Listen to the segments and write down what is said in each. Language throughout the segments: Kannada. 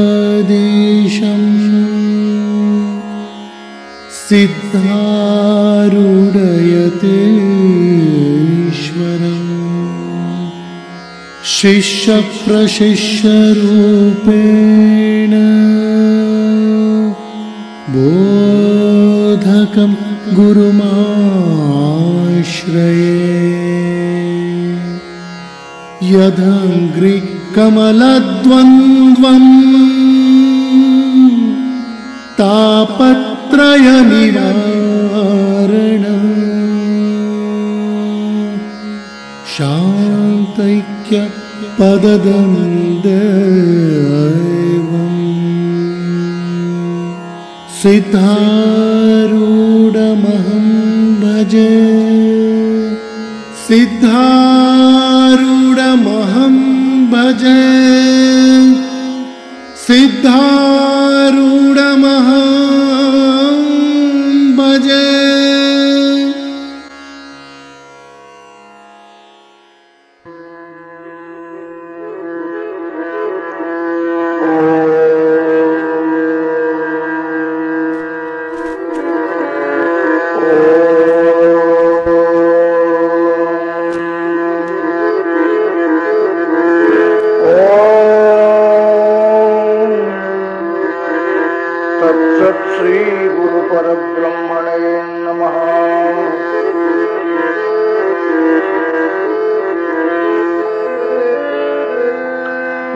चिदम्बरमठाधीशं सिद्धारूढयतीश्वरम् शिष्यप्रशिष्यरूपेण बोधकं गुरुमाश्रये यदङ्घ्रि कमलद्वन्द्वं तापत्रयनिवारणं शान्तैक्य पददं सिद्धारूढमहं भजे सिद्धारूढमहं भजे सिद्धारूढमहं भजे।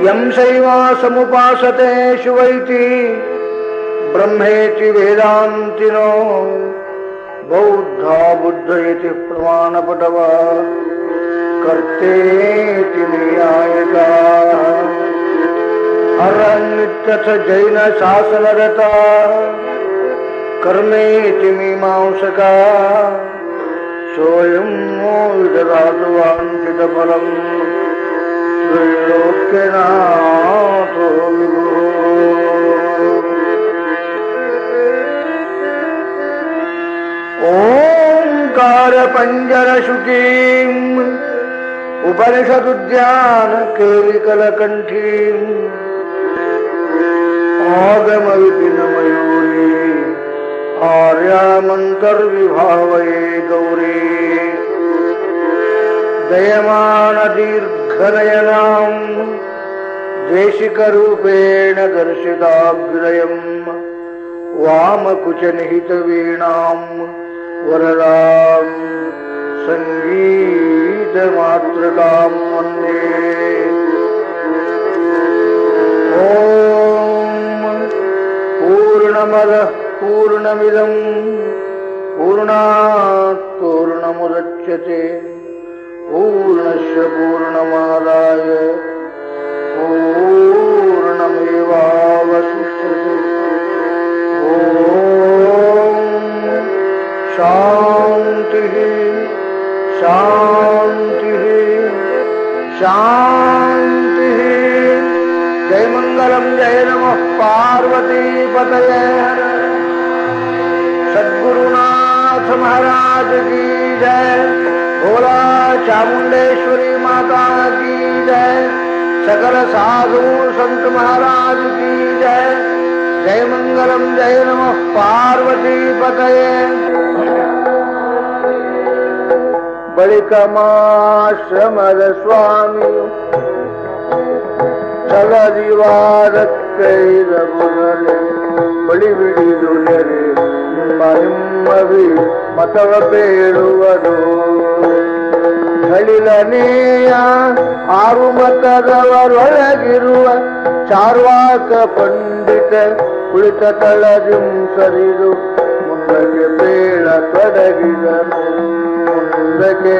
यं शैवासमुपासते शिवैति ब्रह्मेति वेदान्तिनो बौद्धा बुद्ध इति प्रमाणपटव कर्तेति न्यायिका अरण्यथ जैन शासनरता कर्मेति मीमांसका सोऽयं विदधातु वाञ्छितफलम् त्रैलोक्यनाथो ओंकार पंजर शुकीम् उपनिषदुद्यान केलिकलकंठीम् आगम विपिन मयूरी आर्यामन्तर्विभावये गौरी दयमान दीर्घनयनाम् देशिकरूपेण दर्शिताभ्युदयम् वामकुचनिहितवीणाम् वरदाम् सङ्गीतमातृकाम् वन्दे। ॐ पूर्णमदः पूर्णमिदम् पूर्णात् पूर्णमुदच्यते पूर्णस्य पूर्णमादाय पूर्णमेवावशिष्यते। ॐ शान्तिः शान्तिः शान्तिः। जय मंगलम जय नमः पार्वतीपतये हर। सद्गुरुनाथ महाराज की जय। भोला चामुंडेश्वरी माता की जय। सकल साधु संत महाराज की जय। जय मंगलम जय नमः पार्वतीपतये। बलिकमाश्रमद स्वामी ಛಲದಿವಾದಕ್ಕೈರಬುರಲೆ ಬಳಿ ಬಿಡಿದು ನೆರೆ ನಿಮ್ಮವಿ ಮತವ ಬೇಡುವುದು ಹಳಿಲನೆಯ ಆರು ಮತದವರೊಳಗಿರುವ ಚಾರ್ವಾಕ ಪಂಡಿತ ಕುಳಿತ ತಳದಿಂ ಸರಿದು ಮುಂದಕ್ಕೆ ಬೇಳ ತೊಡಗಿದನು ಮುಂದಕ್ಕೆ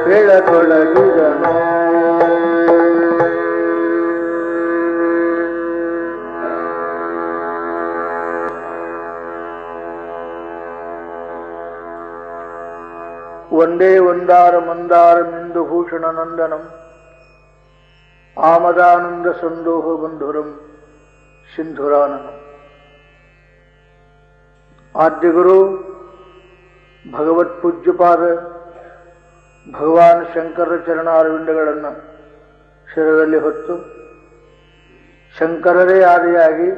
ಬೇಳ ತೊಡಗಿದನು. ವಂದೇ ವಂದಾರ ಮಂದಾರಮಿಂದು ಭೂಷಣ ನಂದನಂ ಆಮದಾನಂದ ಸಂದೋಹ ಬಂಧುರಂ ಸಿಂಧುರಾನನಂ. ಆದ್ಯಗುರು ಭಗವತ್ ಪೂಜ್ಯಪಾದ ಭಗವಾನ್ ಶಂಕರ ಚರಣಾರವಿಂದಗಳನ್ನು ಶಿರದಲ್ಲಿ ಹೊತ್ತು ಶಂಕರರೇ ಆದಿಯಾಗಿ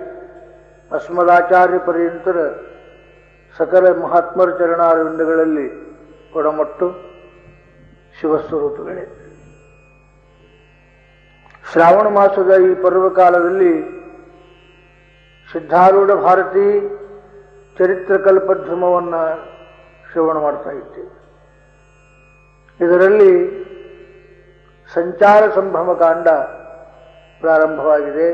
ಅಸ್ಮದಾಚಾರ್ಯ ಪರ್ಯಂತರ ಸಕಲ ಮಹಾತ್ಮರ ಚರಣಾರವಿಂದಗಳಲ್ಲಿ ಕೊಡಮಟ್ಟು ಶಿವಸ್ವರೂಪಗಳೇ. ಶ್ರಾವಣ ಮಾಸದ ಈ ಪರ್ವಕಾಲದಲ್ಲಿ ಸಿದ್ಧಾರೂಢ ಭಾರತಿ ಚರಿತ್ರಕಲ್ಪಧ್ರಮವನ್ನು ಶ್ರವಣ ಮಾಡ್ತಾ ಇದ್ದೇವೆ. ಇದರಲ್ಲಿ ಸಂಚಾರ ಸಂಭ್ರಮ ಕಾಂಡ ಪ್ರಾರಂಭವಾಗಿದೆ.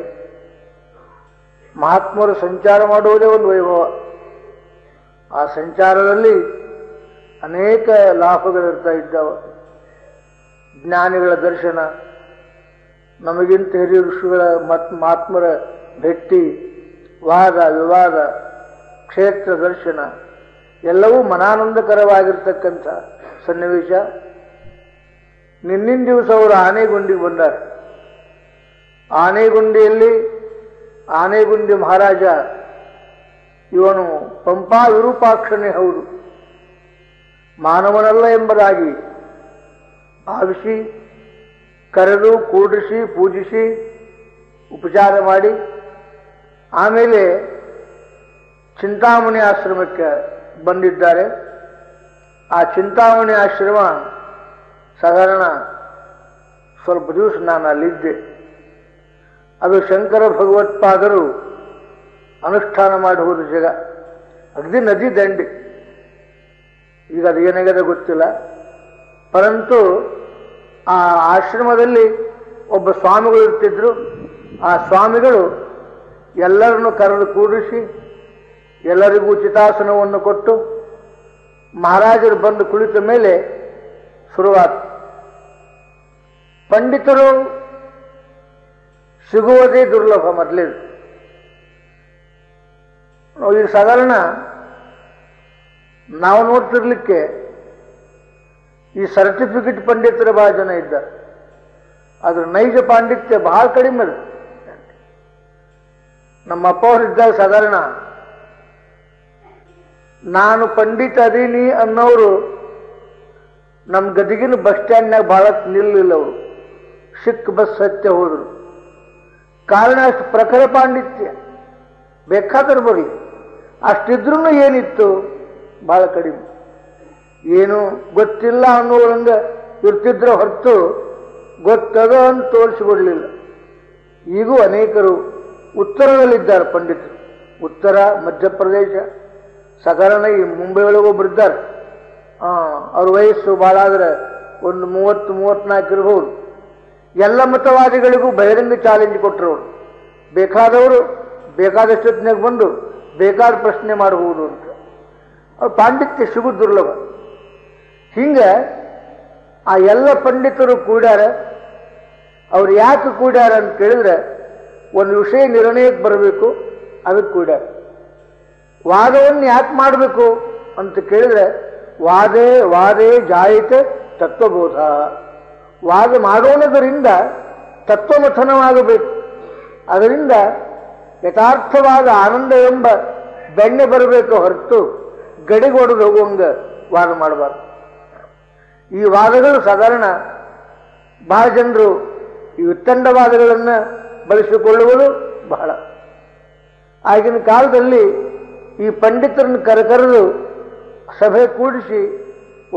ಮಹಾತ್ಮರು ಸಂಚಾರ ಮಾಡುವುದೇ ಒಂದು ವೈಭವ. ಆ ಸಂಚಾರದಲ್ಲಿ ಅನೇಕ ಲಾಭಗಳಿರ್ತಾ ಇದ್ದಾವೆ. ಜ್ಞಾನಿಗಳ ದರ್ಶನ, ನಮಗಿಂತ ಹಿರಿಯ ಋಷಿಗಳ ಮಹಾತ್ಮರ ಭೇಟಿ, ವಾದ ವಿವಾದ, ಕ್ಷೇತ್ರ ದರ್ಶನ ಎಲ್ಲವೂ ಮನಾನಂದಕರವಾಗಿರ್ತಕ್ಕಂಥ ಸನ್ನಿವೇಶ. ನಿನ್ನಿನ ದಿವಸ ಅವರು ಆನೆಗುಂಡಿಗೆ ಬಂದಾರೆ. ಆನೆಗುಂಡಿಯಲ್ಲಿ ಆನೆಗುಂಡಿ ಮಹಾರಾಜ ಇವನು ಪಂಪಾ ವಿರೂಪಾಕ್ಷನೇ ಹೌದು, ಮಾನವನಲ್ಲ ಎಂಬುದಾಗಿ ಭಾವಿಸಿ ಕರೆದು ಕೂಡಿಸಿ ಪೂಜಿಸಿ ಉಪಚಾರ ಮಾಡಿ ಆಮೇಲೆ ಚಿಂತಾಮಣಿ ಆಶ್ರಮಕ್ಕೆ ಬಂದಿದ್ದಾರೆ. ಆ ಚಿಂತಾಮಣಿ ಆಶ್ರಮ ಸಾಧಾರಣ ಸ್ವಲ್ಪ ದಿವಸ ನಾನು ಅಲ್ಲಿದ್ದೆ. ಅದು ಶಂಕರ ಭಗವತ್ಪಾದರು ಅನುಷ್ಠಾನ ಮಾಡುವುದು ಜಾಗ, ಅಗದಿ ನದಿ ದಂಡೆ. ಈಗ ಅದು ಏನಾಗಿದೆ ಗೊತ್ತಿಲ್ಲ. ಪರಂತು ಆ ಆಶ್ರಮದಲ್ಲಿ ಒಬ್ಬ ಸ್ವಾಮಿಗಳು ಇರ್ತಿದ್ರು. ಆ ಸ್ವಾಮಿಗಳು ಎಲ್ಲರನ್ನು ಕರೆದು ಕೂಡಿಸಿ ಎಲ್ಲರಿಗೂ ಚಿತಾಸನವನ್ನು ಕೊಟ್ಟು ಮಹಾರಾಜರು ಬಂದು ಕುಳಿತ ಮೇಲೆ ಶುರುವಾತು. ಪಂಡಿತರು ಸಿಗುವುದೇ ದುರ್ಲಭ. ಮೊದಲೇದು ಈಗ ಸಾಧಾರಣ ನಾವು ನೋಡ್ತಿರ್ಲಿಕ್ಕೆ ಈ ಸರ್ಟಿಫಿಕೇಟ್ ಪಂಡಿತರು ಬಹಳ ಜನ ಇದ್ದಾರೆ. ಅದ್ರ ನೈಜ ಪಾಂಡಿತ್ಯ ಬಹಳ ಕಡಿಮೆ ಅದು. ನಮ್ಮ ಅಪ್ಪ ಅವರಿದ್ದಾಗ ಸಾಧಾರಣ ನಾನು ಪಂಡಿತ ಅದೀನಿ ಅನ್ನೋರು ನಮ್ಮ ಗದಗಿನ ಬಸ್ ಸ್ಟ್ಯಾಂಡ್ನಾಗ ಬಹಳ ನಿಲ್ಲಿಲ್ಲ. ಅವರು ಸಿಕ್ ಬಸ್ ಹತ್ಯೆ ಹೋದ್ರು. ಕಾರಣ ಅಷ್ಟು ಪ್ರಖರ ಪಾಂಡಿತ್ಯ, ಬೇಕಾದ್ರೆ ಬರಲಿ. ಅಷ್ಟಿದ್ರೂ ಏನಿತ್ತು ಬಹಳ ಕಡಿಮೆ. ಏನು ಗೊತ್ತಿಲ್ಲ ಅನ್ನೋರಂಗ ಇರ್ತಿದ್ರ ಹೊರತು ಗೊತ್ತದ ಅಂತ ತೋರಿಸಿಕೊಡ್ಲಿಲ್ಲ. ಈಗೂ ಅನೇಕರು ಉತ್ತರದಲ್ಲಿದ್ದಾರೆ ಪಂಡಿತರು. ಉತ್ತರ ಮಧ್ಯಪ್ರದೇಶ ಸಾಧಾರಣ ಈ ಮುಂಬೈ ಒಳಗೊಬ್ಬರಿದ್ದಾರೆ. ಅವ್ರ ವಯಸ್ಸು ಭಾಳ ಆದರೆ ಒಂದು 30-34 ಇರಬಹುದು. ಎಲ್ಲ ಮತವಾದಿಗಳಿಗೂ ಬಹಿರಂಗ ಚಾಲೆಂಜ್ ಕೊಟ್ಟರು. ಬೇಕಾದವರು ಬೇಕಾದಷ್ಟೊತ್ತಿನಾಗ ಬಂದು ಬೇಕಾದ ಪ್ರಶ್ನೆ ಮಾಡಬಹುದು ಅಂತ. ಅವ್ರ ಪಾಂಡಿತ್ಯ ಸಿಗುದು ದುರ್ಲಭ. ಹಿಂಗೆ ಆ ಎಲ್ಲ ಪಂಡಿತರು ಕೂಡ್ಯಾರ. ಅವ್ರು ಯಾಕೆ ಕೂಡ್ಯಾರ ಅಂತ ಕೇಳಿದ್ರೆ ಒಂದು ವಿಷಯ ನಿರ್ಣಯಕ್ಕೆ ಬರಬೇಕು, ಅದಕ್ಕೆ ಕೂಡ್ಯಾರ. ವಾದವನ್ನು ಯಾಕೆ ಮಾಡಬೇಕು ಅಂತ ಕೇಳಿದ್ರೆ ವಾದೇ ಜಾಯಿತೆ ತತ್ವಬೋಧ. ವಾದ ಮಾಡೋಣದರಿಂದ ತತ್ವಮಥನವಾಗಬೇಕು. ಅದರಿಂದ ಯಥಾರ್ಥವಾದ ಆನಂದ ಎಂಬ ಬೆಣ್ಣೆ ಬರಬೇಕು ಹೊರತು ಗಡಿಗೊಡೆದು ಹೋಗುವಂಗ ವಾದ ಮಾಡಬಾರ್ದು. ಈ ವಾದಗಳು ಸಾಧಾರಣ ಬಹಳ ಜನರು ಈ ವಿತ್ತಂಡವಾದಗಳನ್ನು ಬಳಸಿಕೊಳ್ಳುವುದು ಬಹಳ. ಆಗಿನ ಕಾಲದಲ್ಲಿ ಈ ಪಂಡಿತರನ್ನು ಕರೆದು ಸಭೆ ಕೂಡಿಸಿ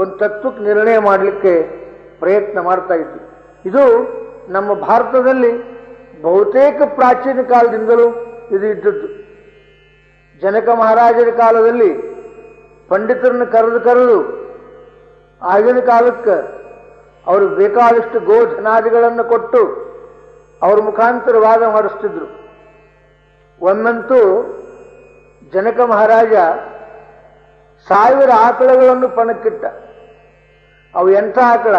ಒಂದು ತತ್ವಕ್ಕೆ ನಿರ್ಣಯ ಮಾಡಲಿಕ್ಕೆ ಪ್ರಯತ್ನ ಮಾಡ್ತಾ ಇದ್ವಿ. ಇದು ನಮ್ಮ ಭಾರತದಲ್ಲಿ ಬಹುತೇಕ ಪ್ರಾಚೀನ ಕಾಲದಿಂದಲೂ ಇದು ಇದ್ದದ್ದು. ಜನಕ ಮಹಾರಾಜರ ಕಾಲದಲ್ಲಿ ಪಂಡಿತರನ್ನು ಕರೆದು ಆಗಿನ ಕಾಲಕ್ಕೆ ಅವ್ರಿಗೆ ಬೇಕಾದಷ್ಟು ಗೋಧನಾದಿಗಳನ್ನು ಕೊಟ್ಟು ಅವ್ರ ಮುಖಾಂತರ ವಾದ ಮಾಡಿಸ್ತಿದ್ರು. ಒಮ್ಮಂತೂ ಜನಕ ಮಹಾರಾಜ 1000 ಆಕಳಗಳನ್ನು ಪಣಕ್ಕಿಟ್ಟ. ಅವು ಎಂಥ ಆಕಳ,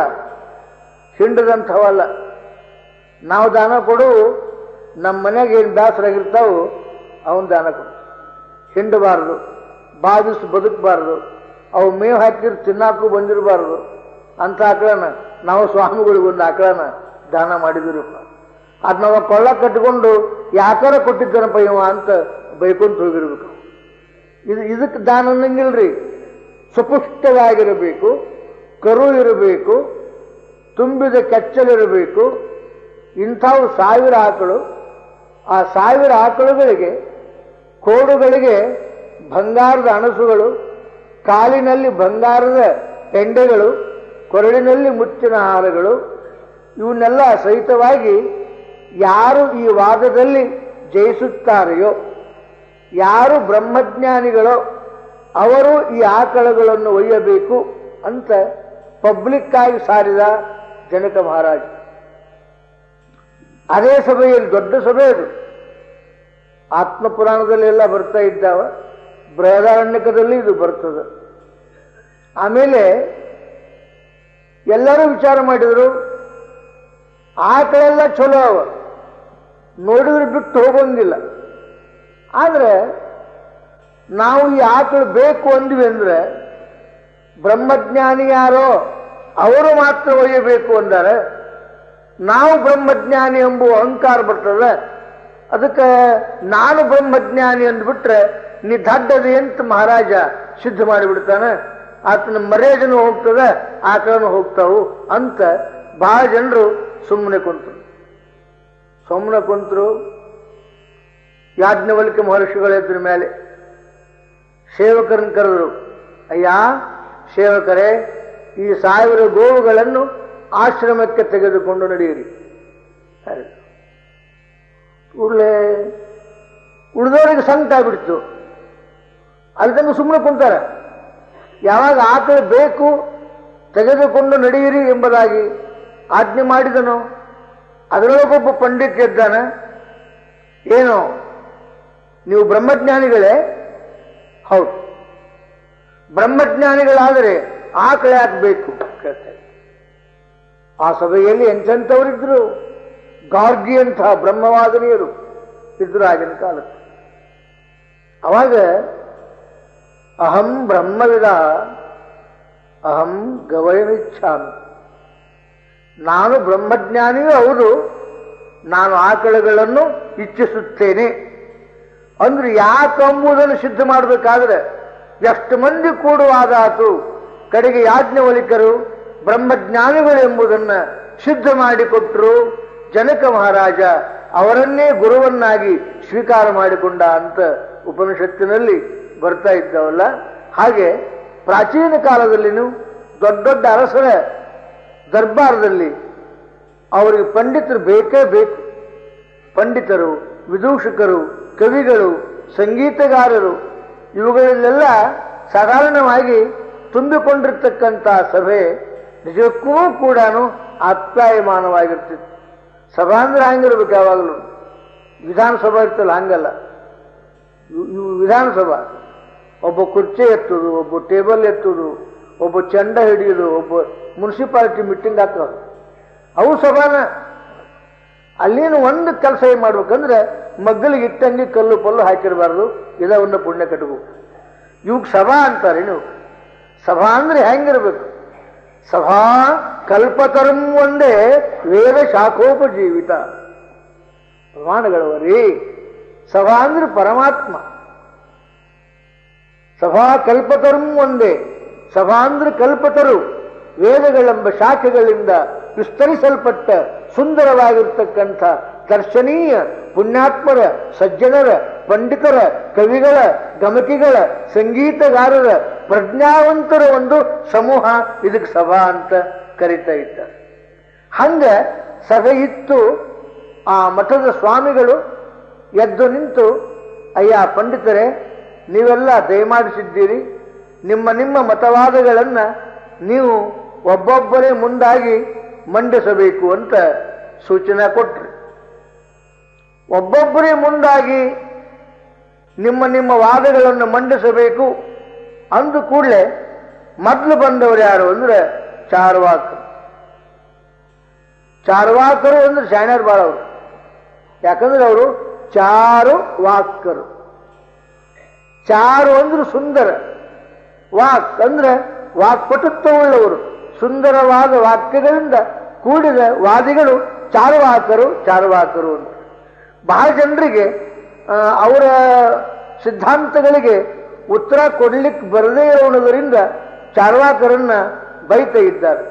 ಹಿಂಡದಂಥವಲ್ಲ. ನಾವು ದಾನ ಕೊಡು, ನಮ್ಮ ಮನೆಗೆ ಏನು ದಾಸರಾಗಿರ್ತಾವೋ ಅವನು ದಾನ ಕೊಡು. ಹಿಂಡಬಾರದು, ಬಾಧಿಸಿ ಬದುಕಬಾರದು ಅವು ಮೇವು ಹಾಕಿದ್ರೆ ತಿನ್ನಾಕು ಬಂದಿರಬಾರ್ದು ಅಂತ ಆಕಳನ ನಾವು ಸ್ವಾಮಿಗಳಿಗೊಂದು ಆಕಳನ ದಾನ ಮಾಡಿದ್ರಪ್ಪ. ಅದು ನಾವು ಕೊಳ್ಳ ಕಟ್ಟಿಕೊಂಡು ಯಾಕಾರ ಕೊಟ್ಟಿದ್ದಾನಪ್ಪ ಇವ ಅಂತ ಬೈಕೊಂತ ಹೋಗಿರ್ಬೇಕು. ಇದಕ್ಕೆ ದಾನ ಅನ್ನಂಗಿಲ್ರಿ. ಸುಪುಷ್ಟವಾಗಿರಬೇಕು, ಕರು ಇರಬೇಕು, ತುಂಬಿದ ಕೆಚ್ಚಲಿರಬೇಕು. ಇಂಥವು 1000 ಆಕಳು. ಆ 1000 ಆಕಳುಗಳಿಗೆ ಕೋಡುಗಳಿಗೆ ಬಂಗಾರದ ಅಣಸುಗಳು, ಕಾಲಿನಲ್ಲಿ ಬಂಗಾರದ ಹೆಂಡೆಗಳು, ಕೊರಳಿನಲ್ಲಿ ಮುತ್ತಿನ ಹಾರಗಳು, ಇವನ್ನೆಲ್ಲ ಸಹಿತವಾಗಿ ಯಾರು ಈ ವಾದದಲ್ಲಿ ಜಯಿಸುತ್ತಾರೆಯೋ, ಯಾರು ಬ್ರಹ್ಮಜ್ಞಾನಿಗಳೋ ಅವರು ಈ ಆಕಳಗಳನ್ನು ಒಯ್ಯಬೇಕು ಅಂತ ಪಬ್ಲಿಕ್ ಆಗಿ ಸಾರಿದ ಜನಕ ಮಹಾರಾಜ. ಅದೇ ಸಭೆಯಲ್ಲಿ, ದೊಡ್ಡ ಸಭೆ ಅದು, ಆತ್ಮಪುರಾಣದಲ್ಲಿ ಎಲ್ಲ ಬರ್ತಾ ಇದ್ದಾವ, ಬೃಹದಾರಣ್ಯಕದಲ್ಲಿ ಇದು ಬರ್ತದೆ. ಆಮೇಲೆ ಎಲ್ಲರೂ ವಿಚಾರ ಮಾಡಿದರು, ಆಕಳೆಲ್ಲ ಚಲೋ ಅವ, ನೋಡಿದ್ರೆ ಬಿಟ್ಟು ಹೋಗೋಂಗಿಲ್ಲ. ಆದರೆ ನಾವು ಈ ಆಕಳು ಬೇಕು ಅಂದ್ವಿ ಅಂದ್ರೆ ಬ್ರಹ್ಮಜ್ಞಾನಿ ಯಾರೋ ಅವರು ಮಾತ್ರ ಒಯ್ಯಬೇಕು ಅಂತಾರೆ. ನಾವು ಬ್ರಹ್ಮಜ್ಞಾನಿ ಎಂಬುವ ಅಹಂಕಾರ ಬರ್ತದೆ. ಅದಕ್ಕೆ ನಾನು ಬ್ರಹ್ಮಜ್ಞಾನಿ ಅಂದ್ಬಿಟ್ರೆ ನೀ ದಡ್ಡದಿ ಅಂತ ಮಹಾರಾಜ ಸಿದ್ಧ ಮಾಡಿಬಿಡ್ತಾನೆ. ಆತನ ಮರ್ಯಾದೆನೂ ಹೋಗ್ತದೆ, ಆಕಳನು ಹೋಗ್ತಾವು ಅಂತ ಬಹಳ ಜನರು ಸುಮ್ಮನೆ ಕುಂತರು. ಯಾಜ್ಞವಲ್ಕ್ಯ ಮಹರ್ಷಿಗಳಿದ್ರ ಮೇಲೆ ಸೇವಕರನ್ನು ಕರೆದರು. ಅಯ್ಯ ಸೇವಕರೇ, ಈ 1000 ಗೋವುಗಳನ್ನು ಆಶ್ರಮಕ್ಕೆ ತೆಗೆದುಕೊಂಡು ನಡೆಯಿರಿ. ಕೂಡಲೇ ಉಳಿದವರಿಗೆ ಸಂಕಟ ಆಗ್ಬಿಡ್ತು. ಅಲ್ಲಿ ತನಕ ಸುಮ್ಮನೆ ಕುಂತಾರೆ. ಯಾವಾಗ ಆಕಳು ಬೇಕು ತೆಗೆದುಕೊಂಡು ನಡೆಯಿರಿ ಎಂಬುದಾಗಿ ಆಜ್ಞೆ ಮಾಡಿದನು, ಅದರೊಳಗೊಬ್ಬ ಪಂಡಿತ ಇದ್ದಾನೆ. ಏನು ನೀವು ಬ್ರಹ್ಮಜ್ಞಾನಿಗಳೇ? ಹೌದು. ಬ್ರಹ್ಮಜ್ಞಾನಿಗಳಾದರೆ ಆಕಳು ಯಾಕೆ ಬೇಕು ಕೇಳ್ತಾರೆ. ಆ ಸಭೆಯಲ್ಲಿ ಎಂಥವರಿದ್ರು, ಗಾರ್ಗಿ ಅಂತ ಬ್ರಹ್ಮವಾದನೀಯರು ಇದ್ರು ಆಗಿನ ಕಾಲಕ್ಕೆ. ಅವಾಗ ಅಹಂ ಬ್ರಹ್ಮವಿದ ಅಹಂ ಗವಯಮಿಚ್ಛಾಮಿ, ನಾನು ಬ್ರಹ್ಮಜ್ಞಾನಿಯೂ ಹೌದು, ನಾನು ಆಕಳುಗಳನ್ನು ಇಚ್ಛಿಸುತ್ತೇನೆ ಅಂದ್ರೆ ಯಾಕೆಂಬುದನ್ನು ಸಿದ್ಧ ಮಾಡಬೇಕಾದ್ರೆ ಎಷ್ಟು ಮಂದಿ ಕೂಡುವಾದಾತು. ಕಡೆಗೆ ಯಾಜ್ಞವಲ್ಕ್ಯರು ಬ್ರಹ್ಮಜ್ಞಾನಿಗಳು ಎಂಬುದನ್ನು ಸಿದ್ಧ ಮಾಡಿಕೊಟ್ಟರು. ಜನಕ ಮಹಾರಾಜ ಅವರನ್ನೇ ಗುರುವನ್ನಾಗಿ ಸ್ವೀಕಾರ ಮಾಡಿಕೊಂಡ ಅಂತ ಉಪನಿಷತ್ತಿನಲ್ಲಿ ಬರ್ತಾ ಇದ್ದವಲ್ಲ. ಹಾಗೆ ಪ್ರಾಚೀನ ಕಾಲದಲ್ಲಿನೂ ದೊಡ್ಡ ದೊಡ್ಡ ಅರಸರ ದರ್ಬಾರದಲ್ಲಿ ಅವರಿಗೆ ಪಂಡಿತರು ಬೇಕೇ ಬೇಕು. ಪಂಡಿತರು, ವಿದೂಷಕರು, ಕವಿಗಳು, ಸಂಗೀತಗಾರರು ಇವುಗಳಲ್ಲೆಲ್ಲ ಸಾಧಾರಣವಾಗಿ ತುಂಬಿಕೊಂಡಿರ್ತಕ್ಕಂಥ ಸಭೆ ನಿಜಕ್ಕೂ ಕೂಡ ಆಪ್ಯಾಯಮಾನವಾಗಿರ್ತಿತ್ತು. ಸಭಾ ಅಂದ್ರೆ ಹಂಗಿರ್ಬೇಕು. ಯಾವಾಗಲೂ ವಿಧಾನಸಭಾ ಇರ್ತಲ್ಲ, ಹಂಗಲ್ಲ. ಇವು ವಿಧಾನಸಭಾ ಒಬ್ಬ ಕುರ್ಚಿ ಎತ್ತುದು, ಒಬ್ಬ ಟೇಬಲ್ ಎತ್ತುದು, ಒಬ್ಬ ಚಂಡ ಹಿಡಿಯೋದು, ಒಬ್ಬ ಮುನ್ಸಿಪಾಲಿಟಿ ಮೀಟಿಂಗ್ ಹಾಕೋದು, ಅವು ಸಭಾನ. ಅಲ್ಲೇನು ಒಂದು ಕೆಲಸ ಏನು ಮಾಡ್ಬೇಕಂದ್ರೆ ಮಗ್ಗಲಿಗೆ ಇಟ್ಟಂಗೆ ಕಲ್ಲು ಪಲ್ಲು ಹಾಕಿರಬಾರ್ದು, ಇದವನ್ನು ಪುಣ್ಯ ಕಟ್ಟಬೇಕು. ಇವಾಗ ಸಭಾ ಅಂತಾರೆ. ನೀವು ಸಭಾ ಅಂದ್ರೆ ಹೆಂಗಿರ್ಬೇಕು? ಸಭಾ ಕಲ್ಪತರಂ ಒಂದೇ ವೇದ ಶಾಖೋಪಜೀವಿತ ಪ್ರಮಾಣಗಳವರಿ. ಸಭಾ ಅಂದ್ರೆ ಪರಮಾತ್ಮ. ಸಭಾ ಕಲ್ಪತರಂ ಒಂದೇ. ಸಭಾ ಅಂದ್ರೆ ಕಲ್ಪತರು, ವೇದಗಳೆಂಬ ಶಾಖೆಗಳಿಂದ ವಿಸ್ತರಿಸಲ್ಪಟ್ಟ ಸುಂದರವಾಗಿರ್ತಕ್ಕಂಥ ದರ್ಶನೀಯ ಪುಣ್ಯಾತ್ಮರ, ಸಜ್ಜನರ, ಪಂಡಿತರ, ಕವಿಗಳ, ಗಮಕಿಗಳ, ಸಂಗೀತಗಾರರ, ಪ್ರಜ್ಞಾವಂತರ ಒಂದು ಸಮೂಹ ಇದಕ್ಕೆ ಸಭಾ ಅಂತ ಕರೀತಾ ಇದ್ದಾರೆ. ಹಂಗ ಸಭೆ ಇತ್ತು. ಆ ಮಠದ ಸ್ವಾಮಿಗಳು ಎದ್ದು ನಿಂತು, ಅಯ್ಯ ಪಂಡಿತರೇ, ನೀವೆಲ್ಲ ದಯಮಾಡಿಸಿದ್ದೀರಿ, ನಿಮ್ಮ ನಿಮ್ಮ ಮತವಾದಗಳನ್ನು ನೀವು ಒಬ್ಬೊಬ್ಬರೇ ಮುಂದಾಗಿ ಮಂಡಿಸಬೇಕು ಅಂತ ಸೂಚನೆ ಕೊಟ್ರು. ಒಬ್ಬೊಬ್ಬರೇ ಮುಂದಾಗಿ ನಿಮ್ಮ ನಿಮ್ಮ ವಾದಗಳನ್ನು ಮಂಡಿಸಬೇಕು ಅಂದು ಕೂಡಲೇ ಮೊದಲು ಬಂದವರು ಯಾರು ಅಂದ್ರೆ ಚಾರ್ವಾಕರು. ಚಾರ್ವಾಕರು ಅಂದ್ರೆ ಶಾಣ್ಯರು ಬಾಳ ಅವರು. ಯಾಕಂದ್ರೆ ಅವರು ಚಾರು ವಾಕರು. ಚಾರು ಅಂದ್ರೆ ಸುಂದರ, ವಾಕ್ ಅಂದ್ರೆ ವಾಕ್ಪಟುತ್ವವುಳ್ಳವರು, ಸುಂದರವಾದ ವಾಕ್ಯಗಳಿಂದ ಕೂಡಿದ ವಾದಿಗಳು ಚಾರುವಾಕರು ಅಂತ. ಬಹಳ ಜನರಿಗೆ ಅವರ ಸಿದ್ಧಾಂತಗಳಿಗೆ ಉತ್ತರ ಕೊಡ್ಲಿಕ್ಕೆ ಬರದೇ ಇರೋಣದರಿಂದ ಚಾರ್ವಾಕರನ್ನ ಬೈತಾ ಇದ್ದಾರೆ.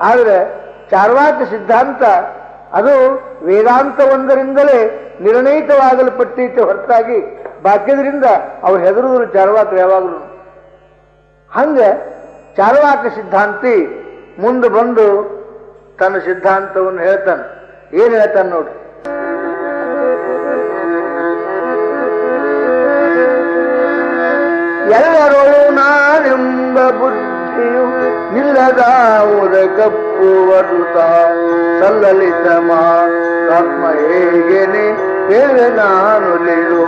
ಆದರೆ ಚಾರ್ವಾಕ ಸಿದ್ಧಾಂತ ಅದು ವೇದಾಂತ ಒಂದರಿಂದಲೇ ನಿರ್ಣಯಿತವಾಗಲ್ಪಟ್ಟೈತೆ ಹೊರತಾಗಿ ಬಾಕ್ಯದ್ರಿಂದ ಅವ್ರು ಹೆದರುವುದು ಚಾರ್ವಾಕರು ಯಾವಾಗಲೂ. ಹಂಗೆ ಚಾರ್ವಾಕ ಸಿದ್ಧಾಂತಿ ಮುಂದೆ ಬಂದು ತನ್ನ ಸಿದ್ಧಾಂತವನ್ನು ಹೇಳ್ತಾನೆ. ಏನ್ ಹೇಳ್ತಾನೆ ನೋಡ್ರಿ. ಎಲ್ಲರೊಳು ನಾನೆಂಬ ಬುದ್ಧಿಯು ನಿಲ್ಲದಾವುದ ಕಪ್ಪುವರುತ ಸಲ್ಲಲಿತ ಮಾತ್ಮ ಹೇಗೇನೆ ಹೇಳೆ ನಾನು ಲಿರೋ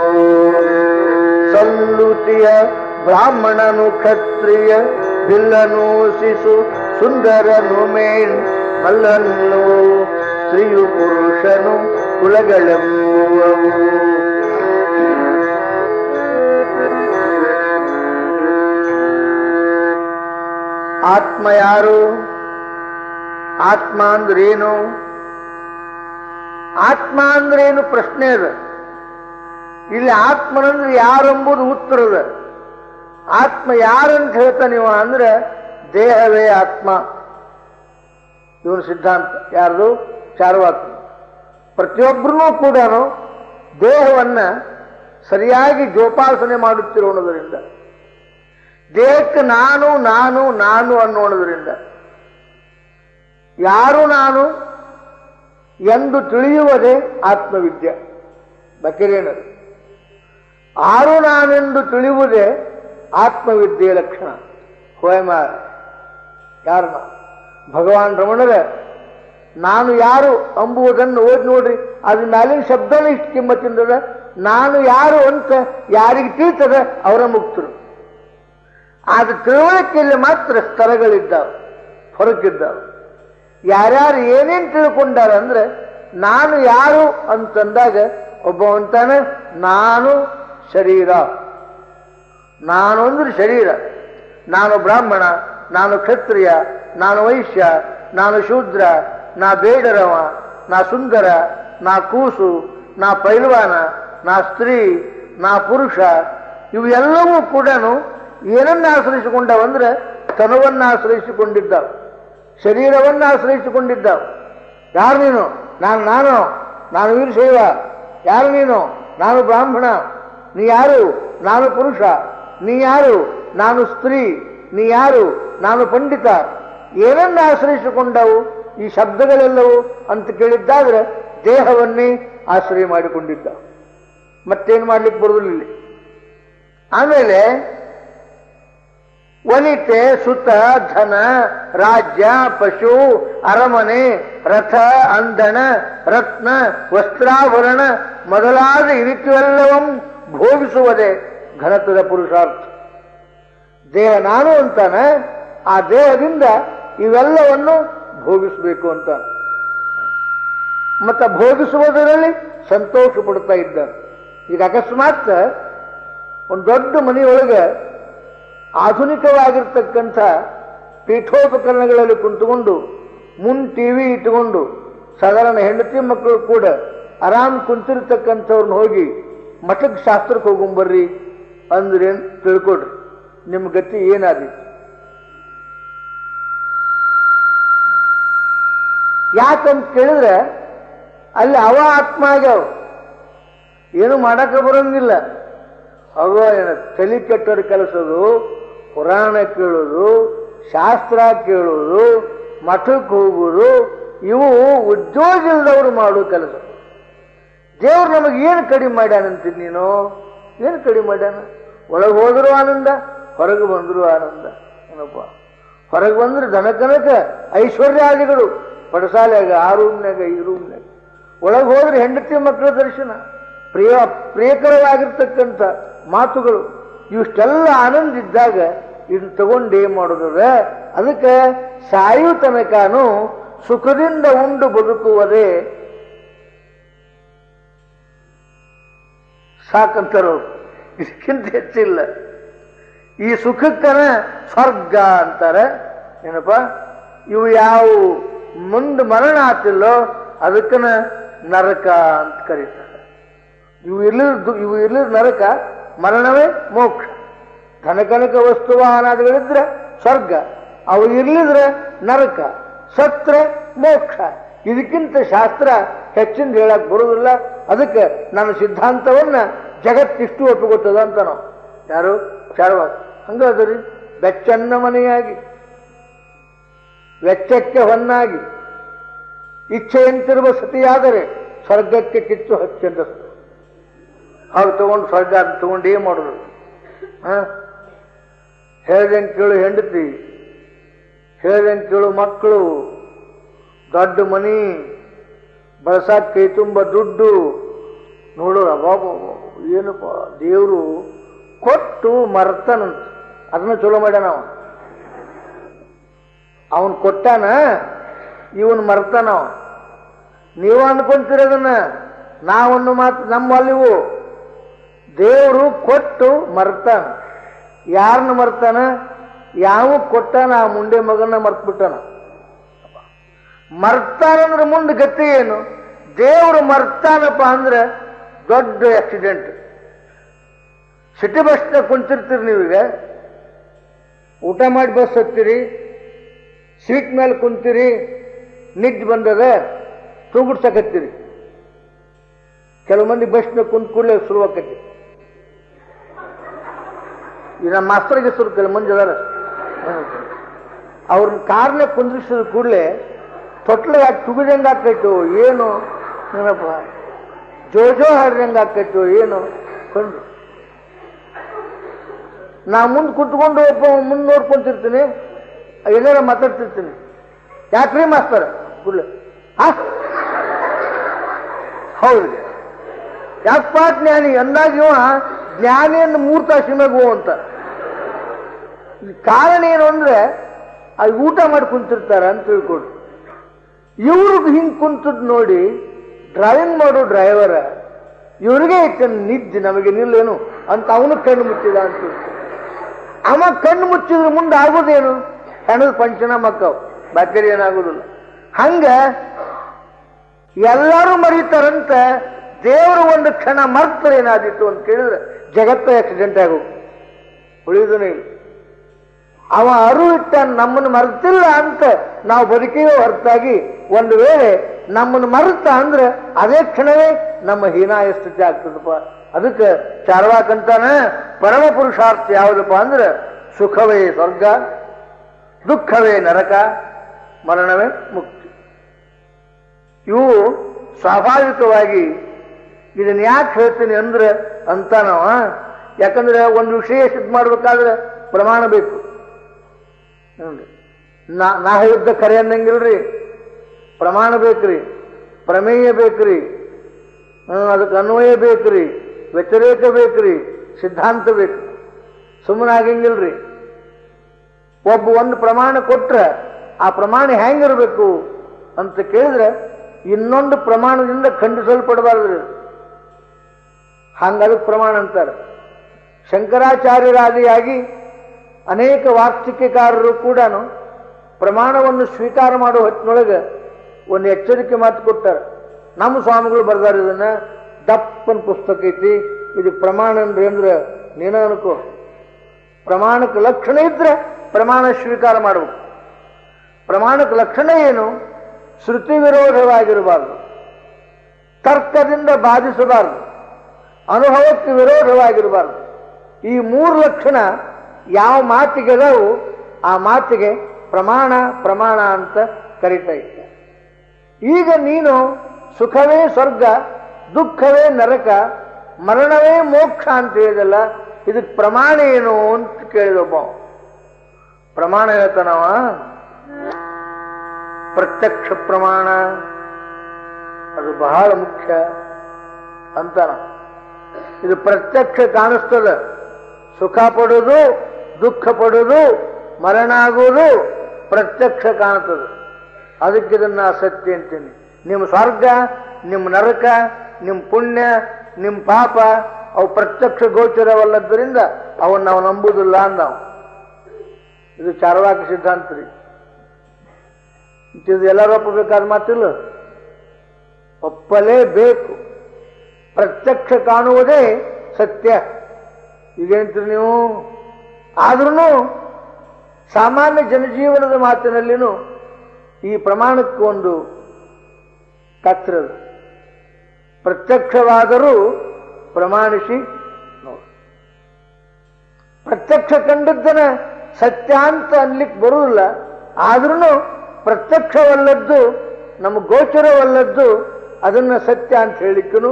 ಸಲ್ಲುತಿಯ ಬ್ರಾಹ್ಮಣನು ಕ್ಷತ್ರಿಯ ಬಿಲ್ಲನು ಶಿಶು ಸುಂದರನು ಮೇಣ್ ಮಲ್ಲನು ಸ್ತ್ರೀಯು ಪುರುಷನು ಕುಲಗಳೆಂಬುವವು. ಆತ್ಮ ಯಾರು? ಆತ್ಮ ಅಂದ್ರೇನು? ಆತ್ಮ ಅಂದ್ರೇನು ಪ್ರಶ್ನೆ ಅದ. ಇಲ್ಲಿ ಆತ್ಮನಂದ್ರೆ ಯಾರೆಂಬುದು ಉತ್ತರದ. ಆತ್ಮ ಯಾರಂತ ಹೇಳ್ತಾನೆ ಇವ ಅಂದ್ರೆ ದೇಹವೇ ಆತ್ಮ. ಇವನ ಸಿದ್ಧಾಂತ ಯಾರ್ದು? ಚಾರ್ವಾಕ. ಪ್ರತಿಯೊಬ್ಬರೂ ಕೂಡ ದೇಹವನ್ನ ಸರಿಯಾಗಿ ಜೋಪಾಸನೆ ಮಾಡುತ್ತಿರೋಣದರಿಂದ, ದೇಹಕ್ಕೆ ನಾನು ನಾನು ನಾನು ಅನ್ನೋಣದ್ರಿಂದ, ಯಾರು ನಾನು ಎಂದು ತಿಳಿಯುವುದೇ ಆತ್ಮವಿದ್ಯೆ. ಬಕೆರೇನದು ಆರು ನಾನೆಂದು ತಿಳಿಯುವುದೇ ಆತ್ಮವಿದ್ಯೆಯ ಲಕ್ಷಣ. ಹೋಯಮಾರ ಯಾರು? ಭಗವಾನ್ ರಮಣರ ನಾನು ಯಾರು ಎಂಬುವುದನ್ನು ಓದಿ ನೋಡ್ರಿ. ಅದ್ರ ಮ್ಯಾಲಿನ ಶಬ್ದನೇ ಇಷ್ಟು ಕಿಮ್ಮತ್ತಿಂದದ. ನಾನು ಯಾರು ಅಂತ ಯಾರಿಗೆ ತಿಳಿತದ ಅವರ ಮುಕ್ತರು. ಆದ ತಿಳುವಳಿಕೆಯಲ್ಲಿ ಮಾತ್ರ ಸ್ತರಗಳಿದ್ದಾವೆ, ಹೊರಗಿದ್ದಾವೆ. ಯಾರ್ಯಾರು ಏನೇನು ತಿಳ್ಕೊಂಡಾರ ಅಂದ್ರೆ ನಾನು ಯಾರು ಅಂತಂದಾಗ ಒಬ್ಬವಂತಾನೆ ನಾನು ಶರೀರ. ನಾನು ಅಂದ್ರೆ ಶರೀರ. ನಾನು ಬ್ರಾಹ್ಮಣ, ನಾನು ಕ್ಷತ್ರಿಯ, ನಾನು ವೈಶ್ಯ, ನಾನು ಶೂದ್ರ, ನಾ ಬೇಡರವ, ನಾ ಸುಂದರ, ನಾ ಕೂಸು, ನಾ ಪೈಲ್ವಾನ, ನಾ ಸ್ತ್ರೀ, ನಾ ಪುರುಷ. ಇವು ಎಲ್ಲವೂ ಕೂಡ ಏನನ್ನ ಆಶ್ರಯಿಸಿಕೊಂಡವಂದ್ರೆ ತನುವನ್ನ ಆಶ್ರಯಿಸಿಕೊಂಡಿದ್ದಾವೆ, ಶರೀರವನ್ನ ಆಶ್ರಯಿಸಿಕೊಂಡಿದ್ದಾವೆ. ಯಾರು ನೀನು? ನಾನು ವೀರಶೈವ. ಯಾರು ನೀನು? ನಾನು ಬ್ರಾಹ್ಮಣ. ನೀ ಯಾರು? ನಾನು ಪುರುಷ. ನೀ ಯಾರು? ನಾನು ಸ್ತ್ರೀ. ನೀ ಯಾರು? ನಾನು ಪಂಡಿತ. ಏನನ್ನ ಆಶ್ರಯಿಸಿಕೊಂಡವು ಈ ಶಬ್ದಗಳೆಲ್ಲವೂ ಅಂತ ಕೇಳಿದ್ದಾದ್ರೆ ದೇಹವನ್ನೇ ಆಶ್ರಯ ಮಾಡಿಕೊಂಡಿದ್ದ. ಮತ್ತೇನು ಮಾಡ್ಲಿಕ್ಕೆ ಬರುವುದಿಲ್ಲ. ಆಮೇಲೆ ವನಿತೆ, ಸುತ, ಧನ, ರಾಜ್ಯ, ಪಶು, ಅರಮನೆ, ರಥ, ಅಂಧನ, ರತ್ನ, ವಸ್ತ್ರಾಭರಣ ಮೊದಲಾದ ಇರಿಕೆಲ್ಲವಂ ಭೋಗಿಸುವುದೇ ಘನತ್ವದ ಪುರುಷಾರ್ಥ. ದೇಹ ನಾನು ಅಂತಾನೆ, ಆ ದೇಹದಿಂದ ಇವೆಲ್ಲವನ್ನು ಭೋಗಿಸಬೇಕು ಅಂತ. ಮತ್ತೆ ಭೋಗಿಸುವುದರಲ್ಲಿ ಸಂತೋಷ ಪಡ್ತಾ ಇದ್ದಾನೆ. ಈಗ ಅಕಸ್ಮಾತ್ ಒಂದು ದೊಡ್ಡ ಮನೆಯೊಳಗೆ ಆಧುನಿಕವಾಗಿರ್ತಕ್ಕಂಥ ಪೀಠೋಪಕರಣಗಳಲ್ಲಿ ಕುಂತುಕೊಂಡು ಟಿವಿ ಇಟ್ಟುಕೊಂಡು ಸಾಧಾರಣ ಹೆಂಡತಿ ಮಕ್ಕಳು ಕೂಡ ಆರಾಮ್ ಕುಂತಿರ್ತಕ್ಕಂಥವ್ರನ್ನ ಹೋಗಿ ಮಠಕ್ಕೆ ಶಾಸ್ತ್ರಕ್ಕೆ ಹೋಗುಂಬರ್ರಿ ಅಂದ್ರೆ ತಿಳ್ಕೊಡ್ರಿ, ನಿಮ್ಮ ಗತಿ ಏನಾದೀತು. ಯಾಕಂತ ಕೇಳಿದ್ರೆ ಅಲ್ಲಿ ಅವ ಆತ್ಮ ಆಗ್ಯಾವ, ಏನು ಮಾಡಕ್ಕೆ ಬರೋಂಗಿಲ್ಲ. ಅವ ಏನ ತಲೆ ಕೆಟ್ಟೋರ್ ಕೆಲಸದು, ಪುರಾಣ ಕೇಳೋದು, ಶಾಸ್ತ್ರ ಕೇಳೋದು, ಮಠಕ್ಕೆ ಹೋಗೋದು, ಇವು ಉದ್ಯೋಗ ಇಲ್ದವ್ರು ಮಾಡೋ ಕೆಲಸ. ದೇವ್ರು ನಮಗೆ ಏನು ಕಡಿಮೆ ಮಾಡ್ಯಾನಂತೀನಿ ನೀನು? ಏನು ಕಡಿಮೆ ಮಾಡ್ಯಾನ? ಒಳಗೆ ಹೋದರೂ ಆನಂದ, ಹೊರಗೆ ಬಂದರೂ ಆನಂದ. ಏನಪ್ಪ, ಹೊರಗೆ ಬಂದ್ರೆ ದನಕನಕ ಐಶ್ವರ್ಯಾದಿಗಳು ಪಡಸಾಲೆಯಾಗ, ಆ ರೂಮ್ನಾಗ, ಈ ರೂಮ್ನಾಗ. ಒಳಗೆ ಹೋದ್ರೆ ಹೆಂಡತಿ ಮಕ್ಕಳ ದರ್ಶನ, ಪ್ರಿಯಕರವಾಗಿರ್ತಕ್ಕಂಥ ಮಾತುಗಳು, ಇವಿಷ್ಟೆಲ್ಲ ಆನಂದ ಇದ್ದಾಗ ಇದನ್ನ ತಗೊಂಡು ಏನ್ ಮಾಡೋದದ? ಅದಕ್ಕೆ ಸಾಯು ತನಕನೂ ಸುಖದಿಂದ ಉಂಡು ಬದುಕುವುದೇ ಸಾಕಂತಾರವ್ರು. ಇದಕ್ಕಿಂತ ಹೆಚ್ಚಿಲ್ಲ. ಈ ಸುಖಕ್ಕನ ಸ್ವರ್ಗ ಅಂತಾರೆ. ಏನಪ್ಪ ಇವು ಯಾವ ಮುಂದೆ ಮರಣ ಆತಿಲ್ಲೋ ಅದಕ್ಕನ ನರಕ ಅಂತ ಕರೀತಾರೆ. ಇವು ಇರ್ಲಿದ ನರಕ, ಮರಣವೇ ಮೋಕ್ಷ. ಧನಕನಕ ವಸ್ತುವಾಹನಾದಿಗಳಿದ್ರೆ ಸ್ವರ್ಗ, ಅವು ಇರ್ಲಿದ್ರೆ ನರಕ, ಸತ್ರೆ ಮೋಕ್ಷ. ಇದಕ್ಕಿಂತ ಶಾಸ್ತ್ರ ಹೆಚ್ಚಿಂದ ಹೇಳಕ್ ಬರುವುದಿಲ್ಲ. ಅದಕ್ಕೆ ನನ್ನ ಸಿದ್ಧಾಂತವನ್ನ ಜಗತ್ತಿಷ್ಟು ಒಪ್ಪಿಕೊಟ್ಟದ ಅಂತ ನಾವು ಯಾರು ಚಾರವಾದ ಹಂಗಾದ್ರಿ. ಬೆಚ್ಚನ್ನ ಮನೆಯಾಗಿ ವೆಚ್ಚಕ್ಕೆ ಹೊನ್ನಾಗಿ ಇಚ್ಛೆಯಂತಿರುವ ಸತಿಯಾದರೆ ಸ್ವರ್ಗಕ್ಕೆ ಕಿಚ್ಚು ಹಚ್ಚೆಂದ. ಅವ್ರು ತಗೊಂಡು ಸ್ವರ್ಗ ತಗೊಂಡು ಏನ್ ಮಾಡೋದು? ಹೇಳ್ದಂಗೆ ಕೇಳು ಹೆಂಡತಿ, ಹೇಳ್ದಂಗೆ ಕೇಳು ಮಕ್ಕಳು, ದೊಡ್ಡ ಮನಿ, ಬಳಸಾಕ ಕೈ ತುಂಬ ದುಡ್ಡು. ನೋಡೋರು ಅಬಾಬ ಏನಪ್ಪ ದೇವರು ಕೊಟ್ಟು ಮರ್ತನಂತ. ಅದನ್ನ ಚಲೋ ಮಾಡ್ಯಾನ ಅವ. ಅವನ್ ಕೊಟ್ಟಾನ, ಇವನ್ ಮರ್ತಾನ ಅವ. ನೀವು ಅನ್ಕೊಂತೀರದನ್ನ, ನಾವನ್ನು ಮಾತು ನಮ್ಮಲ್ಲಿವು. ದೇವರು ಕೊಟ್ಟು ಮರ್ತಾನ. ಯಾರನ್ನ ಮರ್ತಾನ? ಯಾವ ಕೊಟ್ಟಾನ ಆ ಮುಂಡೆ ಮಗನ ಮರ್ತ್ಬಿಟ್ಟಾನ. ಮರ್ತಾನಂದ್ರೆ ಮುಂದೆ ಗತಿ ಏನು? ದೇವರು ಮರ್ತಾನಪ್ಪ ಅಂದ್ರೆ ದೊಡ್ಡ ಆಕ್ಸಿಡೆಂಟ್. ಸಿಟಿ ಬಸ್ನ ಕುಂತಿರ್ತೀರಿ, ನೀವೀಗ ಊಟ ಮಾಡಿ ಬಸ್ ಹತ್ತೀರಿ, ಸೀಟ್ ಮೇಲೆ ಕುಂತೀರಿ, ನಿದ್ದೆ ಬಂದದ, ತೂಗುಡ್ಸಕತ್ತೀರಿ. ಕೆಲವು ಮಂದಿ ಬಸ್ನ ಕುಂತ ಕೂಡಲೇ ಶುರುವಾಕತಿ. ಈ ನಮ್ಮ ಮಾಸ್ತರ್ಗೆ ಹೆಸರು ಕೆಲವು ಮಂದಿ ಅದಾರ, ಅವ್ರನ್ನ ಕಾರ್ನ ಕುಂದ್ರಿಸಿದ ಕೂಡಲೇ ತೊಟ್ಲ ತುಗಿದಂಗೆ ಆಕೈತು ಏನು, ಏನಪ್ಪ ಜೋಜೋ ಹಾಡ್ದಂಗೆ ಆಕೈತು ಏನು ಕೊಂಡು. ನಾ ಮುಂದೆ ಕುತ್ಕೊಂಡು ಮುಂದೆ ನೋಡ್ಕೊಂತಿರ್ತೀನಿ, ಏನಾರ ಮಾತಾಡ್ತಿರ್ತೀನಿ. ಯಾಕ್ರಿ ಮಾಸ್ತರ ಕೂಡಲೇ ಹೌದು ಯಾಕಪ್ಪ ಜ್ಞಾನಿ ಅಂದಾಗ ಇವ ಜ್ಞಾನಿಯನ್ನು 3 ತಾಸು ಮ್ಯಾಗ ಅಂತ. ಕಾರಣ ಏನು ಅಂದ್ರೆ ಅದು ಊಟ ಮಾಡಿ ಕುಂತಿರ್ತಾರ ಅಂತ ತಿಳ್ಕೊಡು. ಇವ್ರಿಗೆ ಹಿಂಗೆ ಕುಂತದ್ ನೋಡಿ ಡ್ರೈವಿಂಗ್ ಮಾಡೋ ಡ್ರೈವರ ಇವ್ರಿಗೆ ಐತೆ ನಿದ್ದೆ, ನಮಗೆ ನಿಲ್ಲೇನು ಅಂತ ಅವನು ಕಣ್ಣು ಮುಚ್ಚಿದ ಅಂತ. ಅವ ಕಣ್ಣು ಮುಚ್ಚಿದ್ರ ಮುಂದೆ ಆಗೋದೇನು? ಹೆಣದ ಪಂಚನ ಮಕ್ಕವು, ಬಾಕರಿ ಏನಾಗೋದಿಲ್ಲ. ಹಂಗ ಎಲ್ಲರೂ ಮರೀತಾರಂತ ದೇವರು ಒಂದು ಕ್ಷಣ ಮರ್ತರೆ ಏನಾದಿತ್ತು ಅಂತ ಕೇಳಿದ್ರೆ ಜಗತ್ತ ಆಕ್ಸಿಡೆಂಟ್ ಆಗೋದು, ಉಳಿದನೇ ಇಲ್ಲ. ಅವ ಅರು ಇಟ್ಟ ನಮ್ಮನ್ನು ಮರೆತಿಲ್ಲ ಅಂತ ನಾವು ಬದುಕಿಯೋ ಹೊರತಾಗಿ ಒಂದು ವೇಳೆ ನಮ್ಮನ್ನು ಮರೆತ ಅಂದ್ರೆ ಅದೇ ಕ್ಷಣವೇ ನಮ್ಮ ಹೀನಾಯ ಸ್ಥಿತಿ ಆಗ್ತದಪ್ಪ. ಅದಕ್ಕೆ ಚಾರ್ವಾಕಂತಾನ ಪರಮ ಪುರುಷಾರ್ಥ ಯಾವುದಪ್ಪ ಅಂದ್ರೆ ಸುಖವೇ ಸ್ವರ್ಗ, ದುಃಖವೇ ನರಕ, ಮರಣವೇ ಮುಕ್ತಿ. ಇವು ಸ್ವಾಭಾವಿಕವಾಗಿ. ಇದನ್ನ ಯಾಕೆ ಹೇಳ್ತೀನಿ ಅಂದ್ರೆ ಅಂತ ನಾವು, ಯಾಕಂದ್ರೆ ಒಂದು ವಿಷಯ ಸಿದ್ಧ ಮಾಡ್ಬೇಕಾದ್ರೆ ಪ್ರಮಾಣ ಬೇಕು. ನಾ ಹೇಳಿದ್ದ ಕರೆ ಅನ್ನಂಗಿಲ್ರಿ, ಪ್ರಮಾಣ ಬೇಕ್ರಿ, ಪ್ರಮೇಯ ಬೇಕ್ರಿ, ಅದಕ್ಕೆ ಅನ್ವಯ ಬೇಕ್ರಿ, ವ್ಯತಿರೇಕ ಬೇಕ್ರಿ, ಸಿದ್ಧಾಂತ ಬೇಕು. ಸುಮ್ಮನೆ ಆಗಂಗಿಲ್ರಿ. ಒಂದು ಪ್ರಮಾಣ ಕೊಟ್ರೆ ಆ ಪ್ರಮಾಣ ಹೆಂಗಿರ್ಬೇಕು ಅಂತ ಕೇಳಿದ್ರೆ ಇನ್ನೊಂದು ಪ್ರಮಾಣದಿಂದ ಖಂಡಿಸಲ್ಪಡಬಾರ್ದು. ಹಂಗದಕ್ಕೆ ಪ್ರಮಾಣ ಅಂತಾರೆ. ಶಂಕರಾಚಾರ್ಯರಾದಿಯಾಗಿ ಅನೇಕ ವಾರ್ಷಿಕಕಾರರು ಕೂಡ ಪ್ರಮಾಣವನ್ನು ಸ್ವೀಕಾರ ಮಾಡುವ ಹೊತ್ತಿನೊಳಗೆ ಒಂದು ಎಚ್ಚರಿಕೆ ಮಾತು ಕೊಡ್ತಾರೆ. ನಮ್ಮ ಸ್ವಾಮಿಗಳು ಬರ್ದಾರ, ಇದನ್ನ ದಪ್ಪನ ಪುಸ್ತಕ ಐತಿ, ಇದು ಪ್ರಮಾಣ ಅಂದ್ರೆ ನೀನ ಅನ್ಕೋ. ಪ್ರಮಾಣಕ್ಕೆ ಲಕ್ಷಣ ಇದ್ರೆ ಪ್ರಮಾಣ ಸ್ವೀಕಾರ ಮಾಡಬೇಕು. ಪ್ರಮಾಣಕ್ಕೆ ಲಕ್ಷಣ ಏನು? ಶ್ರುತಿ ವಿರೋಧವಾಗಿರಬಾರ್ದು, ತರ್ಕದಿಂದ ಬಾಧಿಸಬಾರ್ದು, ಅನುಭವಕ್ಕೆ ವಿರೋಧವಾಗಿರಬಾರ್ದು. ಈ 3 ಲಕ್ಷಣ ಯಾವ ಮಾತಿಗೆ ಅದಾವು ಆ ಮಾತಿಗೆ ಪ್ರಮಾಣ ಪ್ರಮಾಣ ಅಂತ ಕರೀತಾ ಇದ್ದ. ಈಗ ನೀನು ಸುಖವೇ ಸ್ವರ್ಗ, ದುಃಖವೇ ನರಕ, ಮರಣವೇ ಮೋಕ್ಷ ಅಂತ ಹೇಳಿದಲ್ಲ, ಇದಕ್ಕೆ ಪ್ರಮಾಣ ಏನು ಅಂತ ಕೇಳಿದೊಬ್ಬ. ಪ್ರಮಾಣ ಹೇಳ್ತಾನವ, ಪ್ರತ್ಯಕ್ಷ ಪ್ರಮಾಣ, ಅದು ಬಹಳ ಮುಖ್ಯ ಅಂತಾನ. ಇದು ಪ್ರತ್ಯಕ್ಷ ಕಾಣಿಸ್ತದ. ಸುಖ ಪಡೋದು, ದುಃಖ ಪಡೋದು, ಮರಣ ಆಗೋದು ಪ್ರತ್ಯಕ್ಷ ಕಾಣ್ತದೆ. ಅದಕ್ಕೆ ಇದನ್ನ ಸತ್ಯ ಅಂತೀನಿ. ನಿಮ್ಮ ಸ್ವರ್ಗ, ನಿಮ್ಮ ನರಕ, ನಿಮ್ಮ ಪುಣ್ಯ, ನಿಮ್ಮ ಪಾಪ ಅವು ಪ್ರತ್ಯಕ್ಷ ಗೋಚರವಲ್ಲದ್ದರಿಂದ ಅವನ್ನ ನಾವು ನಂಬುದಿಲ್ಲ ಅಂದವ. ಇದು ಚಾರ್ವಾಕ ಸಿದ್ಧಾಂತ ರೀ. ಇದು ಎಲ್ಲರೂ ಒಪ್ಪಬೇಕಾದ ಮಾತಿಲ್ಲ, ಒಪ್ಪಲೇಬೇಕು. ಪ್ರತ್ಯಕ್ಷ ಕಾಣುವುದೇ ಸತ್ಯ. ಈಗೇಂತ್ರಿ ನೀವು? ಆದ್ರೂ ಸಾಮಾನ್ಯ ಜನಜೀವನದ ಮಾತಿನಲ್ಲಿನೂ ಈ ಪ್ರಮಾಣಕ್ಕೆ ಒಂದು ಕತ್ತರದು. ಪ್ರತ್ಯಕ್ಷವಾದರೂ ಪ್ರಮಾಣಿಸಿ ನೋಡಿ. ಪ್ರತ್ಯಕ್ಷ ಕಂಡದ್ದನ ಸತ್ಯ ಅಂತ ಅನ್ಲಿಕ್ಕೆ ಬರುವುದಿಲ್ಲ. ಆದ್ರೂ ಪ್ರತ್ಯಕ್ಷವಲ್ಲದ್ದು, ನಮಗೆ ಗೋಚರವಲ್ಲದ್ದು ಅದನ್ನ ಸತ್ಯ ಅಂತ ಹೇಳಿಕ್ಕೂ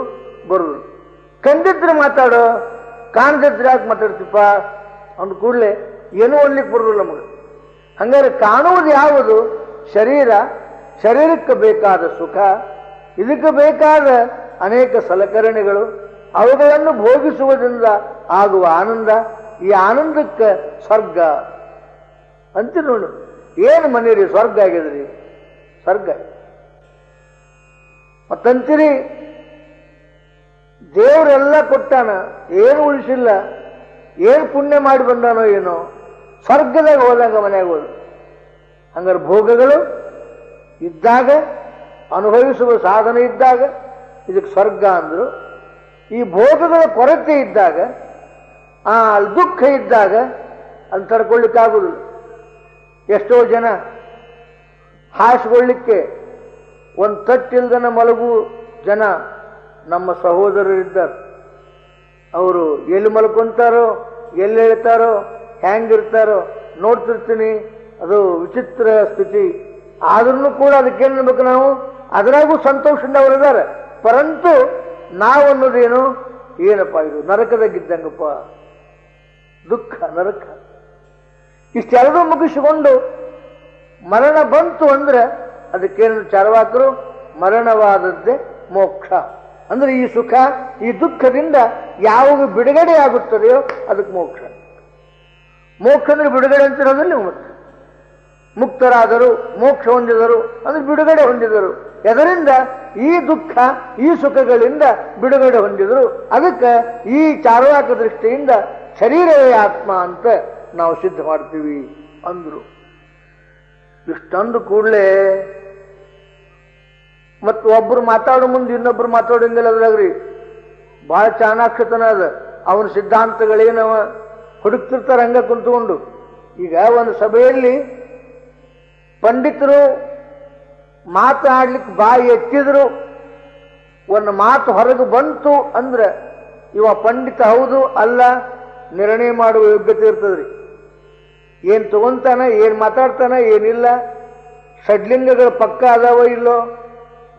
ಬರುವುದಿಲ್ಲ. ಕಂಡಿದ್ರೆ ಮಾತಾಡೋ, ಕಾಣದಿದ್ರೆ ಯಾಕೆ ಮಾತಾಡ್ತಿಪ್ಪ ಅಂದ ಕೂಡಲೇ ಏನೂ ಅನ್ಲಿಕ್ಕೆ ಬರುವುದಿಲ್ಲ ನಮಗೆ. ಹಂಗಾರೆ ಕಾಣುವುದು ಯಾವುದು? ಶರೀರ, ಶರೀರಕ್ಕೆ ಬೇಕಾದ ಸುಖ, ಇದಕ್ಕೆ ಬೇಕಾದ ಅನೇಕ ಸಲಕರಣೆಗಳು, ಅವುಗಳನ್ನು ಭೋಗಿಸುವುದರಿಂದ ಆಗುವ ಆನಂದ. ಈ ಆನಂದಕ್ಕೆ ಸ್ವರ್ಗ ಅಂತ ನೋಡು. ಏನು ಮನೇರಿ ಸ್ವರ್ಗ ಆಗಿದ್ರಿ? ಸ್ವರ್ಗ ಮತ್ತಂತೀರಿ ದೇವರೆಲ್ಲ ಕೊಟ್ಟಾನ, ಏನು ಉಳಿಸಿಲ್ಲ, ಏನು ಪುಣ್ಯ ಮಾಡಿ ಬಂದಾನೋ ಏನೋ, ಸ್ವರ್ಗದಾಗ ಹೋದಾಗ ಮನೆಯಾಗ ಹೋದ. ಹಂಗಾರೆ ಭೋಗಗಳು ಇದ್ದಾಗ, ಅನುಭವಿಸುವ ಸಾಧನೆ ಇದ್ದಾಗ ಇದಕ್ಕೆ ಸ್ವರ್ಗ ಅಂದ್ರು. ಈ ಭೋಗಗಳ ಕೊರತೆ ಇದ್ದಾಗ, ದುಃಖ ಇದ್ದಾಗ ಅಲ್ಲಿ ತಡ್ಕೊಳ್ಳಿಕ್ಕಾಗುದಿಲ್ಲ. ಎಷ್ಟೋ ಜನ ಹಾಸಿಕೊಳ್ಳಿಕ್ಕೆ ಒಂದು ತಟ್ಟಿಲ್ದನ ಮಲಗು ಜನ ನಮ್ಮ ಸಹೋದರರಿದ್ದಾರೆ. ಅವರು ಎಲ್ಲಿ ಮಲ್ಕೊಂತಾರೋ, ಎಲ್ಲಿ ಹೇಳ್ತಾರೋ, ಹೆಂಗಿರ್ತಾರೋ ನೋಡ್ತಿರ್ತೀನಿ. ಅದು ವಿಚಿತ್ರ ಸ್ಥಿತಿ. ಆದ್ರೂ ಕೂಡ ಅದಕ್ಕೇನು ಅನ್ಬೇಕು ನಾವು? ಅದರಾಗೂ ಸಂತೋಷದಿಂದ ಅವರಿದ್ದಾರೆ. ಪರಂತು ನಾವು ಅನ್ನೋದೇನು? ಏನಪ್ಪ ಇದು ನರಕದಾಗಿದ್ದಂಗಪ್ಪ, ದುಃಖ, ನರಕ. ಇಷ್ಟೆಲ್ಲರೂ ಮುಗಿಸಿಕೊಂಡು ಮರಣ ಬಂತು ಅಂದ್ರೆ ಅದಕ್ಕೇನು ಚಾರ್ವಾಕರು ಮರಣವಾದದ್ದೇ ಮೋಕ್ಷ ಅಂದ್ರೆ ಈ ಸುಖ, ಈ ದುಃಖದಿಂದ ಯಾವಾಗ ಬಿಡುಗಡೆ ಆಗುತ್ತದೆಯೋ ಅದಕ್ಕೆ ಮೋಕ್ಷ. ಮೋಕ್ಷ ಅಂದ್ರೆ ಬಿಡುಗಡೆ ಅಂತಿರೋದಿಲ್ಲ. ಮತ್ತೆ ಮುಕ್ತರಾದರು, ಮೋಕ್ಷ ಹೊಂದಿದರು ಅಂದ್ರೆ ಬಿಡುಗಡೆ ಹೊಂದಿದರು. ಅದರಿಂದ ಈ ದುಃಖ, ಈ ಸುಖಗಳಿಂದ ಬಿಡುಗಡೆ ಹೊಂದಿದರು. ಅದಕ್ಕೆ ಈ ಚಾರ್ವಾಕ ದೃಷ್ಟಿಯಿಂದ ಶರೀರವೇ ಆತ್ಮ ಅಂತ ನಾವು ಸಿದ್ಧ ಮಾಡ್ತೀವಿ ಅಂದ್ರು. ಇಷ್ಟೊಂದು ಕೂಡಲೇ ಮತ್ತು ಒಬ್ರು ಮಾತಾಡೋ ಮುಂದೆ ಇನ್ನೊಬ್ರು ಮಾತಾಡೋಂಗಿಲ್ಲ. ಅದ್ರಾಗ್ರಿ ಬಹಳ ಚಾಣಾಕ್ಷತನ ಅದ. ಅವನ ಸಿದ್ಧಾಂತಗಳೇನವ ಹುಡುಕ್ತಿರ್ತಾರೆ ಹಂಗ ಕುಂತ್ಕೊಂಡು. ಈಗ ಒಂದು ಸಭೆಯಲ್ಲಿ ಪಂಡಿತರು ಮಾತಾಡ್ಲಿಕ್ಕೆ ಬಾಯಿ ಎತ್ತಿದ್ರು, ಒಂದು ಮಾತು ಹೊರಗೆ ಬಂತು ಅಂದ್ರೆ ಇವ ಪಂಡಿತ ಹೌದು ಅಲ್ಲ ನಿರ್ಣಯ ಮಾಡುವ ಯೋಗ್ಯತೆ ಇರ್ತದ್ರಿ. ಏನ್ ತಗೊಂತಾನ, ಏನ್ ಮಾತಾಡ್ತಾನ, ಏನಿಲ್ಲ, ಷಡ್ಲಿಂಗಗಳ ಪಕ್ಕ ಅದಾವ ಇಲ್ಲೋ,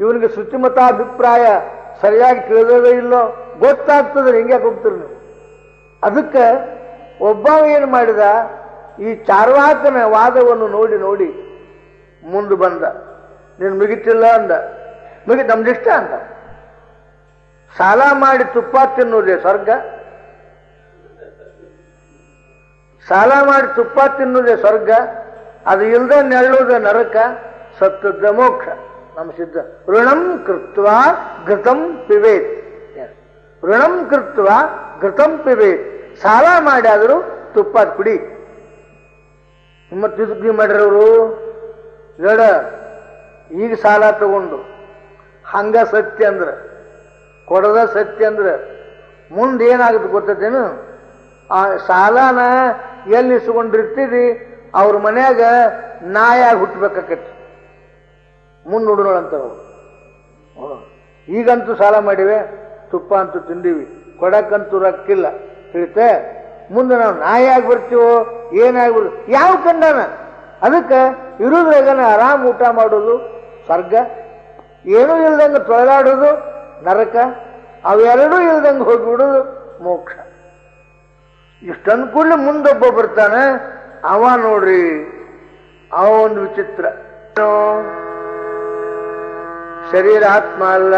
ಇವನಿಗೆ ಶ್ರುತಿಮತಾಭಿಪ್ರಾಯ ಸರಿಯಾಗಿ ತಿಳಿದೋ ಇಲ್ಲೋ ಗೊತ್ತಾಗ್ತದ್ರಿ. ಹಿಂಗ್ಯಾಕೆ ಹೋಗ್ತೀರಿ ನೀವು? ಅದಕ್ಕೆ ಒಬ್ಬ ಏನು ಮಾಡಿದ, ಈ ಚಾರ್ವಾಕನ ವಾದವನ್ನು ನೋಡಿ ನೋಡಿ ಮುಂದೆ ಬಂದ. ನೀನು ಮುಗಿತಿಲ್ಲ ಅಂದ. ನಮ್ದಿಷ್ಟ ಅಂದ. ಸಾಲ ಮಾಡಿ ತುಪ್ಪ ತಿನ್ನುವುದೇ ಸ್ವರ್ಗ? ಸಾಲ ಮಾಡಿ ತುಪ್ಪ ತಿನ್ನುವುದೇ ಸ್ವರ್ಗ? ಅದು ಇಲ್ಲದೆ ನೆರಳುವುದೇ ನರಕ, ಸತ್ತದ್ದ ಮೋಕ್ಷ. ನಮ್ಮ ಸಿದ್ಧ ಋಣಂ ಕೃತ್ವ ಘೃತಂ ಪಿಬೇತ್. ಋಣಂ ಕೃತ್ವ ಘೃತಂ ಪಿಬೇತ್. ಸಾಲ ಮಾಡಿ ಆದರೂ ತುಪ್ಪ ಕುಡಿ. ಮತ್ತೆ ಮಾಡ್ರವರು ಗಡ ಈಗ ಸಾಲ ತಗೊಂಡು ಹಂಗ ಸತ್ಯ ಅಂದ್ರೆ, ಕೊಡದ ಸತ್ಯ ಅಂದ್ರೆ ಮುಂದೆ ಏನಾಗುತ್ತೆ ಗೊತ್ತೇನು? ಆ ಸಾಲನ ಎಲ್ಲಿ ಇಸ್ಕೊಂಡಿರ್ತೀರಿ ಅವ್ರ ಮನ್ಯಾಗ ನಾಯಾಗಿ ಹುಟ್ಟಬೇಕಾಕತಿ. ಮುಂದೆ ನೋಡೋಣಂತಾರ. ಈಗಂತೂ ಸಾಲ ಮಾಡಿವೆ, ತುಪ್ಪ ಅಂತೂ ತಿಂದೀವಿ, ಕೊಡಕ್ಕಂತೂ ರೊಕ್ಕಿಲ್ಲ ತಿಳಿತೆ. ಮುಂದೆ ನಾವು ನಾಯಾಗಿ ಬರ್ತೀವೋ ಏನಾಗಿ ಬರ್ತೀವಿ? ಯಾವ ಕಂಡನ? ಅದಕ್ಕೆ ಇರುದ್ರಾಗನ ಆರಾಮ್ ಊಟ ಮಾಡೋದು ಸ್ವರ್ಗ, ಏನೂ ಇಲ್ದಂಗೆ ತೊಳಲಾಡೋದು ನರಕ, ಅವೆರಡೂ ಇಲ್ದಂಗೆ ಹೋಗಿಬಿಡೋದು ಮೋಕ್ಷ. ಇಷ್ಟಂದು ಕೂಡಲೇ ಮುಂದೊಬ್ಬ ಬರ್ತಾನೆ. ಅವ ನೋಡ್ರಿ, ಅವ ಒಂದು ವಿಚಿತ್ರ. ಶರೀರ ಆತ್ಮ ಅಲ್ಲ.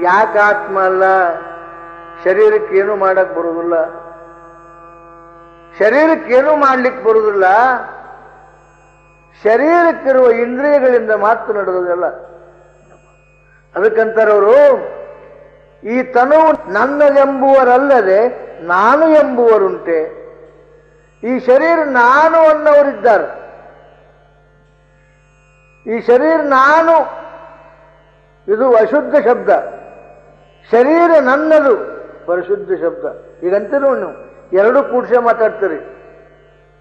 ಯಾಕೆ ಆತ್ಮ ಅಲ್ಲ? ಶರೀರಕ್ಕೆ ಏನು ಮಾಡಕ್ ಬರುವುದಿಲ್ಲ. ಶರೀರಕ್ಕೇನು ಮಾಡ್ಲಿಕ್ಕೆ ಬರುವುದಿಲ್ಲ. ಶರೀರಕ್ಕಿರುವ ಇಂದ್ರಿಯಗಳಿಂದ ಮಾತು ನಡೆದಲ್ಲ. ಅದಕ್ಕಂತಾರವರು, ಈ ತನುವು ನನ್ನದೆಂಬುವರಲ್ಲದೆ ನಾನು ಎಂಬುವರುಂಟೆ. ಈ ಶರೀರ ನಾನು ಅನ್ನೋರಿದ್ದಾರೆ. ಈ ಶರೀರ ನಾನು, ಇದು ಅಶುದ್ಧ ಶಬ್ದ. ಶರೀರ ನನ್ನದು ಪರಿಶುದ್ಧ ಶಬ್ದ. ಈಗಂತೀರು ನೀವು ಎರಡೂ ಕೂಡ್ಸೆ ಮಾತಾಡ್ತೀರಿ.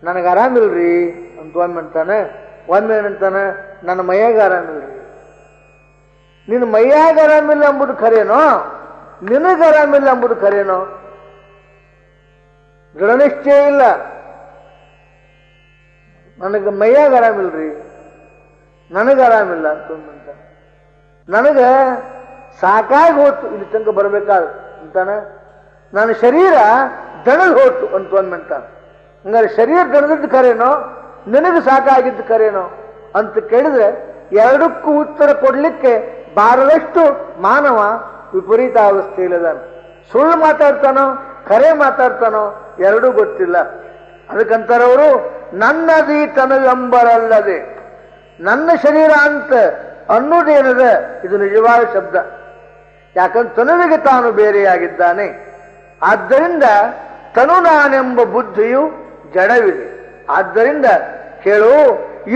ನನಗೆ ಆರಾಮಿಲ್ರಿ ಅಂತ ಒಮ್ಮೆ ಅಂತಾನೆ, ಒಮ್ಮೆ ಏನಂತಾನೆ ನನ್ನ ಮೈಯಾಗ ಆರಾಮಿಲ್ರಿ. ನಿನ್ನ ಮೈಯಾಗ ಆರಾಮಿಲ್ಲ ಎಂಬುದು ಖರೇನೋ, ನಿನಗೆ ಆರಾಮಿಲ್ಲ ಎಂಬುದು ಖರೇನೋ? ದೃಢ ನಿಶ್ಚಯ ಇಲ್ಲ. ನನಗೆ ಮೈಯಾಗ ಆರಾಮಿಲ್ರಿ, ನನಗೆ ಆರಾಮಿಲ್ಲ ಅಂತ ನನಗೆ ಸಾಕಾಗಿ ಹೋತು ಇಲ್ಲಿ ತನಕ ಬರಬೇಕಾದ ಅಂತಾನೆ. ನನ್ನ ಶರೀರ ದಣದ್ ಹೋತು ಅಂತ ಅಂತಾನೆ. ಹಂಗಾರೆ ಶರೀರ ದಣದಿದ್ದು ಖರೇನೋ, ನಿನಗೆ ಸಾಕಾಗಿದ್ದು ಖರೇನೋ ಅಂತ ಕೇಳಿದ್ರೆ ಎರಡಕ್ಕೂ ಉತ್ತರ ಕೊಡ್ಲಿಕ್ಕೆ ಬಾರದಷ್ಟು ಮಾನವ ವಿಪರೀತ ಅವಸ್ಥೆಯಿಲ್ಲದಾನೆ. ಸುಳ್ಳು ಮಾತಾಡ್ತಾನೋ ಖರೆ ಮಾತಾಡ್ತಾನೋ ಎರಡೂ ಗೊತ್ತಿಲ್ಲ. ಅದಕ್ಕಂತಾರವರು ನನ್ನದೀ ತನವೆಂಬರಲ್ಲದೆ, ನನ್ನ ಶರೀರ ಅಂತ ಅನ್ನೋದೇನಿದೆ ಇದು ನಿಜವಾದ ಶಬ್ದ. ಯಾಕಂದ್ರೆ ತನುವಿಗೆ ತಾನು ಬೇರೆಯಾಗಿದ್ದಾನೆ. ಆದ್ದರಿಂದ ತನು ನಾನೆಂಬ ಬುದ್ಧಿಯು ಜಡವಿದೆ. ಆದ್ದರಿಂದ ಕೇಳು,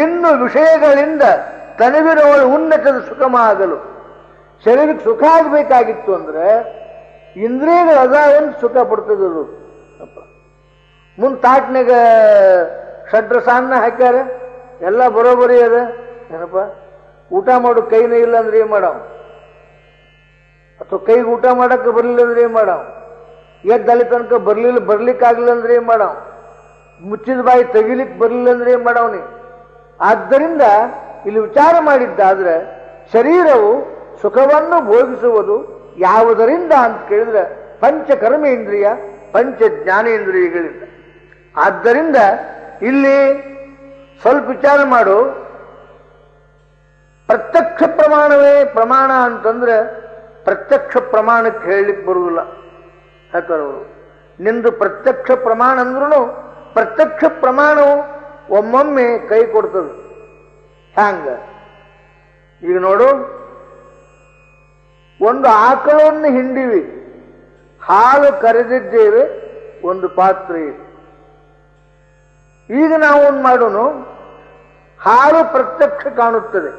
ಇನ್ನು ವಿಷಯಗಳಿಂದ ತನುವಿನವಳು ಉನ್ನತದ ಸುಖಮಾಗಲು. ಶರೀರಕ್ಕೆ ಸುಖ ಆಗಬೇಕಾಗಿತ್ತು ಅಂದ್ರೆ ಇಂದ್ರಿಯಗಳು ಅದಾವಂತ ಸುಖ ಪಡ್ತದದು. ಮುಂದೆ ತಾಟ್ನಾಗ ಷಡ್ರಸಾನ್ನ ಹಾಕ್ಯಾರ, ಎಲ್ಲ ಬರೋಬರಿ ಅದ. ಏನಪ್ಪ ಊಟ ಮಾಡು ಕೈನೇ ಇಲ್ಲ ಅಂದ್ರೆ ಏನ್ ಮಾಡಾವ? ಅಥವಾ ಕೈಗೆ ಊಟ ಮಾಡಕ್ಕೆ ಬರಲಿಲ್ಲ ಅಂದ್ರೆ ಏನ್ ಮಾಡಾವ? ಎದ್ದಲ್ಲಿ ತನಕ ಬರ್ಲಿಕ್ಕಾಗಲಿಲ್ಲ ಅಂದ್ರೆ ಏನ್ ಮಾಡಾವ? ಮುಚ್ಚಿದ ಬಾಯಿ ತೆಗಿಲಿಕ್ಕೆ ಬರಲಿಲ್ಲ ಅಂದ್ರೆ ಏನ್ ಮಾಡಾವನಿ? ಆದ್ದರಿಂದ ಇಲ್ಲಿ ವಿಚಾರ ಮಾಡಿದ್ದಾದ್ರೆ ಶರೀರವು ಸುಖವನ್ನು ಭೋಗಿಸುವುದು ಯಾವುದರಿಂದ ಅಂತ ಕೇಳಿದ್ರೆ ಪಂಚ ಕರ್ಮೇಂದ್ರಿಯ, ಪಂಚ ಜ್ಞಾನೇಂದ್ರಿಯಗಳಿಂದ. ಆದ್ದರಿಂದ ಇಲ್ಲಿ ಸ್ವಲ್ಪ ವಿಚಾರ ಮಾಡು. ಪ್ರತ್ಯಕ್ಷ ಪ್ರಮಾಣವೇ ಪ್ರಮಾಣ ಅಂತಂದ್ರೆ ಪ್ರತ್ಯಕ್ಷ ಪ್ರಮಾಣಕ್ಕೆ ಹೇಳಲಿಕ್ಕೆ ಬರುವುದಿಲ್ಲ. ಯಾಕವರು ನಿಂದು ಪ್ರತ್ಯಕ್ಷ ಪ್ರಮಾಣ ಅಂದ್ರೂ ಪ್ರತ್ಯಕ್ಷ ಪ್ರಮಾಣವು ಒಮ್ಮೊಮ್ಮೆ ಕೈ ಕೊಡ್ತದೆ. ಹ್ಯಾಂಗ ಈಗ ನೋಡು, ಒಂದು ಆಕಳವನ್ನು ಹಿಂಡಿವಿ, ಹಾಲು ಕರೆದಿದ್ದೇವೆ, ಒಂದು ಪಾತ್ರೆ ಇದೆ. ಈಗ ನಾವು ಒಂದು ಮಾಡೋನು, ಹಾಲು ಪ್ರತ್ಯಕ್ಷ ಕಾಣುತ್ತದೆ,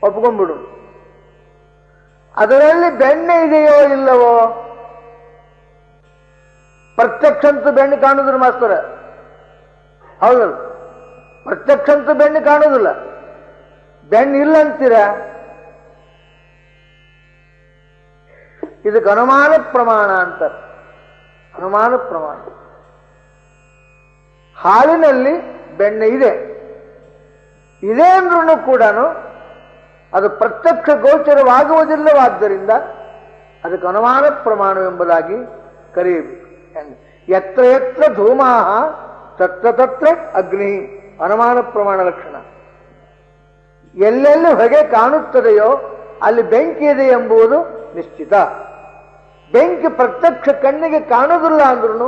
ಒಪ್ಕೊಂಡ್ಬಿಡು. ಅದರಲ್ಲಿ ಬೆಣ್ಣೆ ಇದೆಯೋ ಇಲ್ಲವೋ? ಪ್ರತ್ಯಕ್ಷ ಅಂತೂ ಬೆಣ್ಣೆ ಕಾಣುದಿಲ್ಲ ಮಾಸ್ತರ, ಹೌದಲ್ಲ? ಪ್ರತ್ಯಕ್ಷ ಅಂತೂ ಬೆಣ್ಣೆ ಕಾಣುದಿಲ್ಲ. ಬೆಣ್ಣೆ ಇಲ್ಲ ಅಂತೀರ, ಇದಕ್ಕೆ ಅನುಮಾನ ಪ್ರಮಾಣ ಅಂತಾರೆ. ಅನುಮಾನ ಪ್ರಮಾಣ. ಹಾಲಿನಲ್ಲಿ ಬೆಣ್ಣೆ ಇದೆ ಅಂದ್ರೂ ಕೂಡ ಅದು ಪ್ರತ್ಯಕ್ಷ ಗೋಚರವಾಗುವುದಿಲ್ಲವಾದ್ದರಿಂದ ಅದಕ್ಕೆ ಅನುಮಾನ ಪ್ರಮಾಣವೆಂಬುದಾಗಿ ಕರೆಯಬೇಕು. ಯತ್ರ ಯತ್ರ ಧೂಮಾಹ ತತ್ರ ತತ್ರ ಅಗ್ನಿ, ಅನುಮಾನ ಪ್ರಮಾಣ ಲಕ್ಷಣ. ಎಲ್ಲೆಲ್ಲಿ ಹೊಗೆ ಕಾಣುತ್ತದೆಯೋ ಅಲ್ಲಿ ಬೆಂಕಿ ಇದೆ ಎಂಬುದು ನಿಶ್ಚಿತ. ಬೆಂಕಿ ಪ್ರತ್ಯಕ್ಷ ಕಣ್ಣಿಗೆ ಕಾಣುವುದಿಲ್ಲ ಅಂದ್ರೂ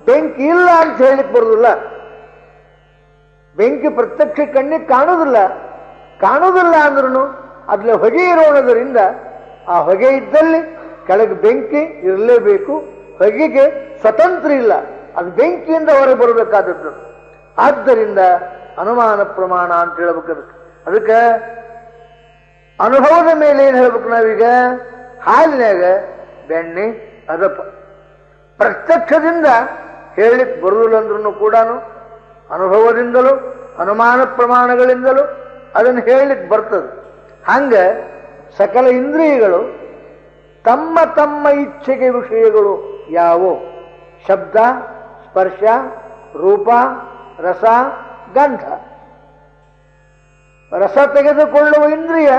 ಬೆಂಕಿ ಇಲ್ಲ ಅಂತ ಹೇಳಲಿಕ್ಕೆ ಬರುವುದಿಲ್ಲ. ಬೆಂಕಿ ಪ್ರತ್ಯಕ್ಷ ಕಣ್ಣಿಗೆ ಕಾಣುವುದಿಲ್ಲ ಅಂದ್ರೂ ಅದ್ರಲ್ಲಿ ಹೊಗೆ ಇರೋಣದರಿಂದ ಆ ಹೊಗೆ ಇದ್ದಲ್ಲಿ ಕೆಳಗೆ ಬೆಂಕಿ ಇರಲೇಬೇಕು. ಹೊಗೆಗೆ ಸ್ವತಂತ್ರ ಇಲ್ಲ, ಅದು ಬೆಂಕಿಯಿಂದ ಹೊರಗೆ ಬರಬೇಕಾದದ್ದು. ಆದ್ದರಿಂದ ಅನುಮಾನ ಪ್ರಮಾಣ ಅಂತ ಹೇಳ್ಬೇಕು. ಅದಕ್ಕೆ ಅನುಭವದ ಮೇಲೆ ಏನ್ ಹೇಳ್ಬೇಕು ನಾವೀಗ? ಹಾಲಿನಾಗ ಬೆಣ್ಣೆ ಅದಪ್ಪ. ಪ್ರತ್ಯಕ್ಷದಿಂದ ಹೇಳಲಿಕ್ಕೆ ಬರುವುದಿಲ್ಲ ಅಂದ್ರೂ ಕೂಡ ಅನುಭವದಿಂದಲೂ ಅನುಮಾನ ಪ್ರಮಾಣಗಳಿಂದಲೂ ಅದನ್ನು ಹೇಳಲಿಕ್ಕೆ ಬರ್ತದೆ. ಹಂಗ ಸಕಲ ಇಂದ್ರಿಯಗಳು ತಮ್ಮ ತಮ್ಮ ಇಚ್ಛೆಗೆ ವಿಷಯಗಳು ಯಾವುವು? ಶಬ್ದ, ಸ್ಪರ್ಶ, ರೂಪ, ರಸ, ಗಂಧ. ರಸ ತೆಗೆದುಕೊಳ್ಳುವ ಇಂದ್ರಿಯ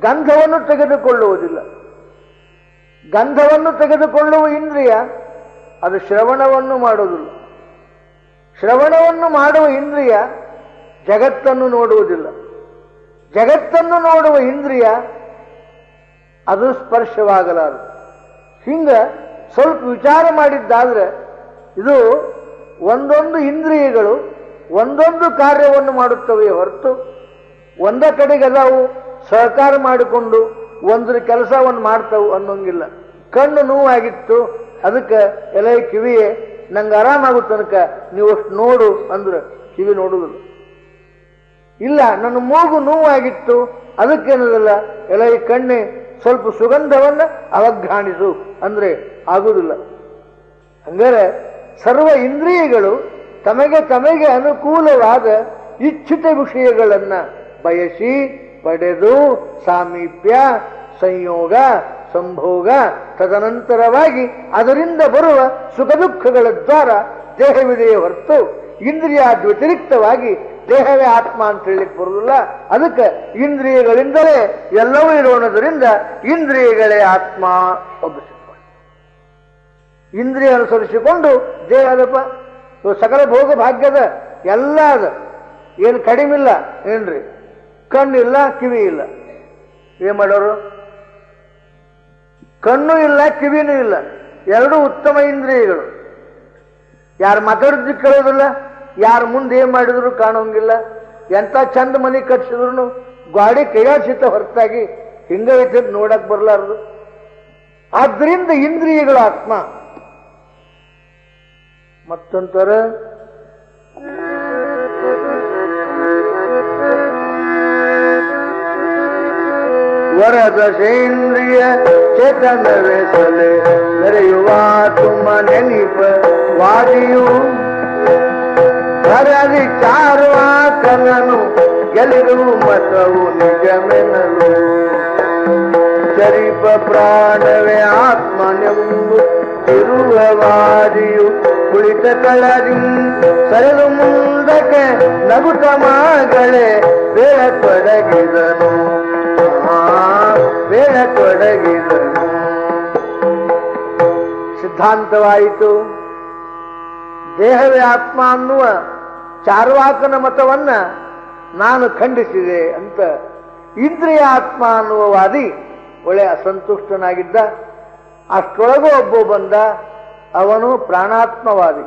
ಗಂಧವನ್ನು ತೆಗೆದುಕೊಳ್ಳುವುದಿಲ್ಲ. ಗಂಧವನ್ನು ತೆಗೆದುಕೊಳ್ಳುವ ಇಂದ್ರಿಯ ಅದು ಶ್ರವಣವನ್ನು ಮಾಡುವುದಿಲ್ಲ. ಶ್ರವಣವನ್ನು ಮಾಡುವ ಇಂದ್ರಿಯ ಜಗತ್ತನ್ನು ನೋಡುವುದಿಲ್ಲ. ಜಗತ್ತನ್ನು ನೋಡುವ ಇಂದ್ರಿಯ ಅದು ಸ್ಪರ್ಶವಾಗಲಾರದು. ಹಿಂಗ ಸ್ವಲ್ಪ ವಿಚಾರ ಮಾಡಿದ್ದಾದ್ರೆ ಇದು ಒಂದೊಂದು ಇಂದ್ರಿಯಗಳು ಒಂದೊಂದು ಕಾರ್ಯವನ್ನು ಮಾಡುತ್ತವೆ ಹೊರತು ಒಂದ ಕಡೆಗೆ ಅದಾವು ಸಹಕಾರ ಮಾಡಿಕೊಂಡು ಒಂದ್ರ ಕೆಲಸವನ್ನು ಮಾಡ್ತಾವು ಅನ್ನೋಂಗಿಲ್ಲ. ಕಣ್ಣು ನೋವಾಗಿತ್ತು ಅದಕ್ಕೆ ಎಲೆ ಕಿವಿಯೇ ನಂಗೆ ಆರಾಮಾಗೋ ತನಕ ನೀವು ಅಷ್ಟು ನೋಡು ಅಂದ್ರೆ ಕಿವಿ ನೋಡುವುದಿಲ್ಲ. ಇಲ್ಲ ನನ್ನ ಮೂಗು ನೋವಾಗಿತ್ತು ಅದಕ್ಕೇನದಲ್ಲ ಎಲೆ ಕಣ್ಣೆ ಸ್ವಲ್ಪ ಸುಗಂಧವನ್ನ ಅವಘಾಣಿಸು ಅಂದ್ರೆ ಆಗುವುದಿಲ್ಲ. ಹಂಗಾರೆ ಸರ್ವ ಇಂದ್ರಿಯಗಳು ತಮಗೆ ಅನುಕೂಲವಾದ ಇಚ್ಛಿತ ವಿಷಯಗಳನ್ನ ಬಯಸಿ ಪಡೆದು ಸಾಮೀಪ್ಯ ಸಂಯೋಗ ಸಂಭೋಗ ತದನಂತರವಾಗಿ ಅದರಿಂದ ಬರುವ ಸುಖ ದುಃಖಗಳ ದ್ವಾರ ದೇಹವಿದೆಯೇ ಹೊರತು ಇಂದ್ರಿಯ ವ್ಯತಿರಿಕ್ತವಾಗಿ ದೇಹವೇ ಆತ್ಮ ಅಂತ ಹೇಳಲಿಕ್ಕೆ ಬರುವುದಿಲ್ಲ. ಅದಕ್ಕೆ ಇಂದ್ರಿಯಗಳಿಂದಲೇ ಎಲ್ಲವೂ ಇರೋಣದರಿಂದ ಇಂದ್ರಿಯಗಳೇ ಆತ್ಮ ಒಬ್ಬಿಸಿಕೊಂಡು ಇಂದ್ರಿಯ ಅನುಸರಿಸಿಕೊಂಡು ದೇಹದಪ್ಪ ಸಕಲ ಭೋಗ ಭಾಗ್ಯದ ಎಲ್ಲ ಅದ, ಏನು ಕಡಿಮಿಲ್ಲ ಏನ್ರಿ. ಕಣ್ಣಿಲ್ಲ ಕಿವಿ ಇಲ್ಲ, ಏನ್ ಮಾಡೋರು? ಕಣ್ಣು ಇಲ್ಲ ಕಿವಿನೂ ಇಲ್ಲ, ಎರಡೂ ಉತ್ತಮ ಇಂದ್ರಿಯಗಳು. ಯಾರು ಮಾತಾಡಿದ್ದು ಕೇಳೋದಿಲ್ಲ, ಯಾರು ಮುಂದೆ ಏನ್ ಮಾಡಿದ್ರು ಕಾಣೋಂಗಿಲ್ಲ. ಎಂತ ಚಂದ ಮನೆ ಕಟ್ಸಿದ್ರು ಗಾಡಿ ಕೈಯಾಡಿಸಿತ ಹೊರತಾಗಿ ಹಿಂಗೈತೆ ನೋಡಕ್ ಬರ್ಲಾರ್ದು. ಆದ್ರಿಂದ ಇಂದ್ರಿಯಗಳು ಆತ್ಮ. ಮತ್ತೊಂತರ ವರದಶೇಂದ್ರಿಯ ಚೇತನವೇ ಸಲೆ ನೆರೆಯುವ ತುಮ ನೆನಪ ವಾದಿಯು ಹರದಿ ಚಾರುವ ಕನನು ಗೆಲಿರು ಮತವು ನಿಜಮೆನಲು ಚರಿಪ ಪ್ರಾಣವೇ ಆತ್ಮನೆಂಬು ಇರುವವಾದಿಯು ಕುಳಿತ ಕಳರಿ ಸರಿದು ಮುಂದಕ್ಕೆ ನಗುತ ಮಗಳೇ ಬೇಡ ತೊಡಗಿದನು ಬೇಡ ತೊಡಗಿದನು. ಸಿದ್ಧಾಂತವಾಯಿತು. ದೇಹವೇ ಆತ್ಮ ಅನ್ನುವ ಚಾರ್ವಾಕನ ಮತವನ್ನ ನಾನು ಖಂಡಿಸಿದೆ ಅಂತ ಇಂದ್ರಿಯ ಆತ್ಮ ಅನ್ನುವ ವಾದಿ ಒಳ್ಳೆ ಅಸಂತುಷ್ಟನಾಗಿದ್ದ. ಅಷ್ಟೊಳಗೂ ಒಬ್ಬ ಬಂದ, ಅವನು ಪ್ರಾಣಾತ್ಮವಾದಿ.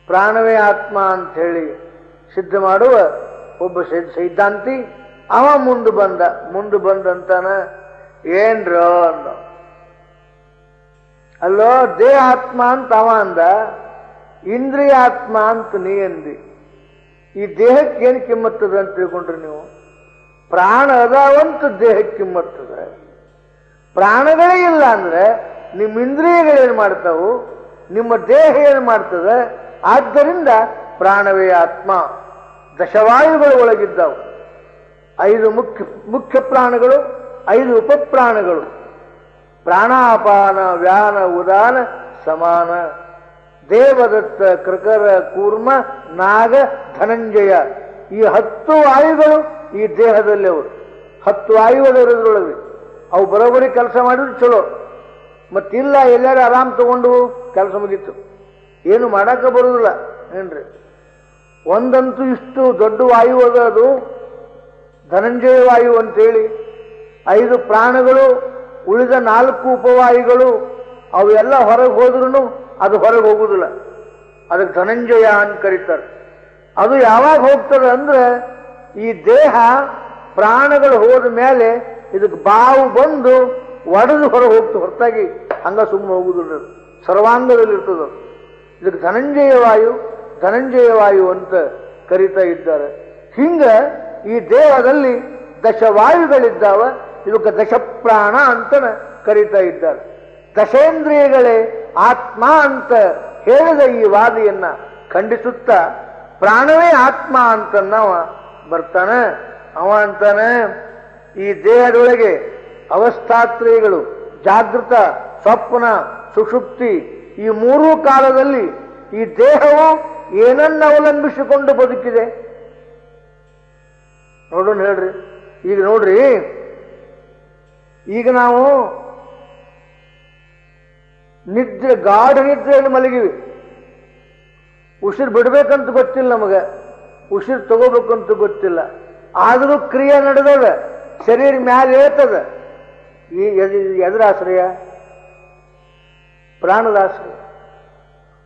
ಪ್ರಾಣವೇ ಆತ್ಮ ಅಂತ ಹೇಳಿ ಸಿದ್ಧ ಮಾಡುವ ಒಬ್ಬ ಸಿದ್ಧಾಂತಿ. ಅವ ಮುಂದೆ ಬಂದಂತಾನ, ಏನ್ರೋ ಅಂದ. ಅಲ್ಲೋ ದೇಹ ಆತ್ಮ ಅಂತ ಅವ ಅಂದ, ಇಂದ್ರಿಯ ಆತ್ಮ ಅಂತ ನೀ ಅಂದಿ. ಈ ದೇಹಕ್ಕೆ ಏನು ಕಿಮ್ಮತ್ತದ ಅಂತ ತಿಳ್ಕೊಂಡ್ರಿ ನೀವು? ಪ್ರಾಣ ಅದಾವಂತ ದೇಹಕ್ಕೆ ಕಿಮ್ಮತ್ತದ. ಪ್ರಾಣಗಳೇ ಇಲ್ಲ ಅಂದ್ರೆ ನಿಮ್ಮ ಇಂದ್ರಿಯಗಳೇನು ಮಾಡ್ತಾವು, ನಿಮ್ಮ ದೇಹ ಏನು ಮಾಡ್ತದೆ? ಆದ್ದರಿಂದ ಪ್ರಾಣವೇ ಆತ್ಮ. ದಶವಾಯುಗಳು ಒಳಗಿದ್ದಾವು. 5 ಮುಖ್ಯ ಪ್ರಾಣಗಳು, 5 ಉಪಪ್ರಾಣಗಳು. ಪ್ರಾಣಾಪಾನ ವ್ಯಾನ ಉದಾನ ಸಮಾನ. ದೇವದತ್ತ ಕೃಕರ ಕೂರ್ಮ ನಾಗ ಧನಂಜಯ ಈ 10 ವಾಯುಗಳು ಈ ದೇಹದಲ್ಲಿ ಅವರು. 10 ವಾಯುಗಳೊಳಗೆ ಅವು ಬರೋಬ್ಬರಿ ಕೆಲಸ ಮಾಡಿದ್ರು ಚಲೋ. ಮತ್ತಿಲ್ಲ ಎಲ್ಲಾರು ಆರಾಮ್ ತಗೊಂಡು ಕೆಲಸ ಮುಗೀತು, ಏನು ಮಾಡಕ್ಕ ಬರುವುದಿಲ್ಲ ಏನ್ರಿ. ಒಂದಂತೂ ಇಷ್ಟು ದೊಡ್ಡ ವಾಯು ಅದ, ಅದು ಧನಂಜಯ ವಾಯು ಅಂತೇಳಿ. 5 ಪ್ರಾಣಗಳು, ಉಳಿದ 4 ಉಪವಾಯುಗಳು ಅವೆಲ್ಲ ಹೊರಗೆ ಹೋದ್ರೂ ಅದು ಹೊರಗೆ ಹೋಗುದಿಲ್ಲ. ಅದಕ್ಕೆ ಧನಂಜಯ ಅಂತ ಕರೀತಾರೆ. ಅದು ಯಾವಾಗ ಹೋಗ್ತದೆ ಅಂದ್ರೆ ಈ ದೇಹ ಪ್ರಾಣಗಳು ಹೋದ ಮೇಲೆ ಇದಕ್ಕೆ ಬಾವು ಬಂದು ಒಡೆದು ಹೊರಗೆ ಹೋಗ್ತದೆ, ಹೊರತಾಗಿ ಹಂಗ ಸುಮ್ಮನೆ ಹೋಗುದಿಲ್ಲ. ಸರ್ವಾಂಗದಲ್ಲಿ ಇರ್ತದ. ಇದಕ್ಕೆ ಧನಂಜಯ ವಾಯು ಅಂತ ಕರೀತಾ ಇದ್ದಾರೆ. ಹಿಂಗ ಈ ದೇಹದಲ್ಲಿ ದಶವಾಯುಗಳಿದ್ದಾವ. ಇದಕ್ಕೆ ದಶಪ್ರಾಣ ಅಂತ ಕರೀತಾ ಇದ್ದಾರೆ. ದಶೇಂದ್ರಿಯಗಳೇ ಆತ್ಮ ಅಂತ ಹೇಳಿದ ಈ ವಾದಿಯನ್ನ ಖಂಡಿಸುತ್ತಾ ಪ್ರಾಣವೇ ಆತ್ಮ ಅಂತ ನಾವು ಬರ್ತಾನೆ. ಅವ ಅಂತಾನೆ, ಈ ದೇಹದೊಳಗೆ ಅವಸ್ಥಾತ್ರಯಗಳು ಜಾಗೃತ, ಸ್ವಪ್ನ, ಸುಷುಪ್ತಿ ಈ 3 ಕಾಲದಲ್ಲಿ ಈ ದೇಹವು ಏನನ್ನ ಅವಲಂಬಿಸಿಕೊಂಡು ಬದುಕಿದೆ ನೋಡೋಣ ಹೇಳ್ರಿ. ಈಗ ನೋಡ್ರಿ, ಈಗ ನಾವು ನಿದ್ರೆ, ಗಾಢ ನಿದ್ರೆಯಲ್ಲಿ ಮಲಗಿವಿ. ಉಸಿರು ಬಿಡ್ಬೇಕಂತ ಗೊತ್ತಿಲ್ಲ ನಮಗೆ, ಉಸಿರು ತಗೋಬೇಕಂತ ಗೊತ್ತಿಲ್ಲ. ಆದರೂ ಕ್ರಿಯೆ ನಡೆದದ, ಶರೀರ ಮ್ಯಾಲೆ ಹೇಳ್ತದ. ಈ ಎದರ ಆಶ್ರಯ? ಪ್ರಾಣದ ಆಶ್ರಯ.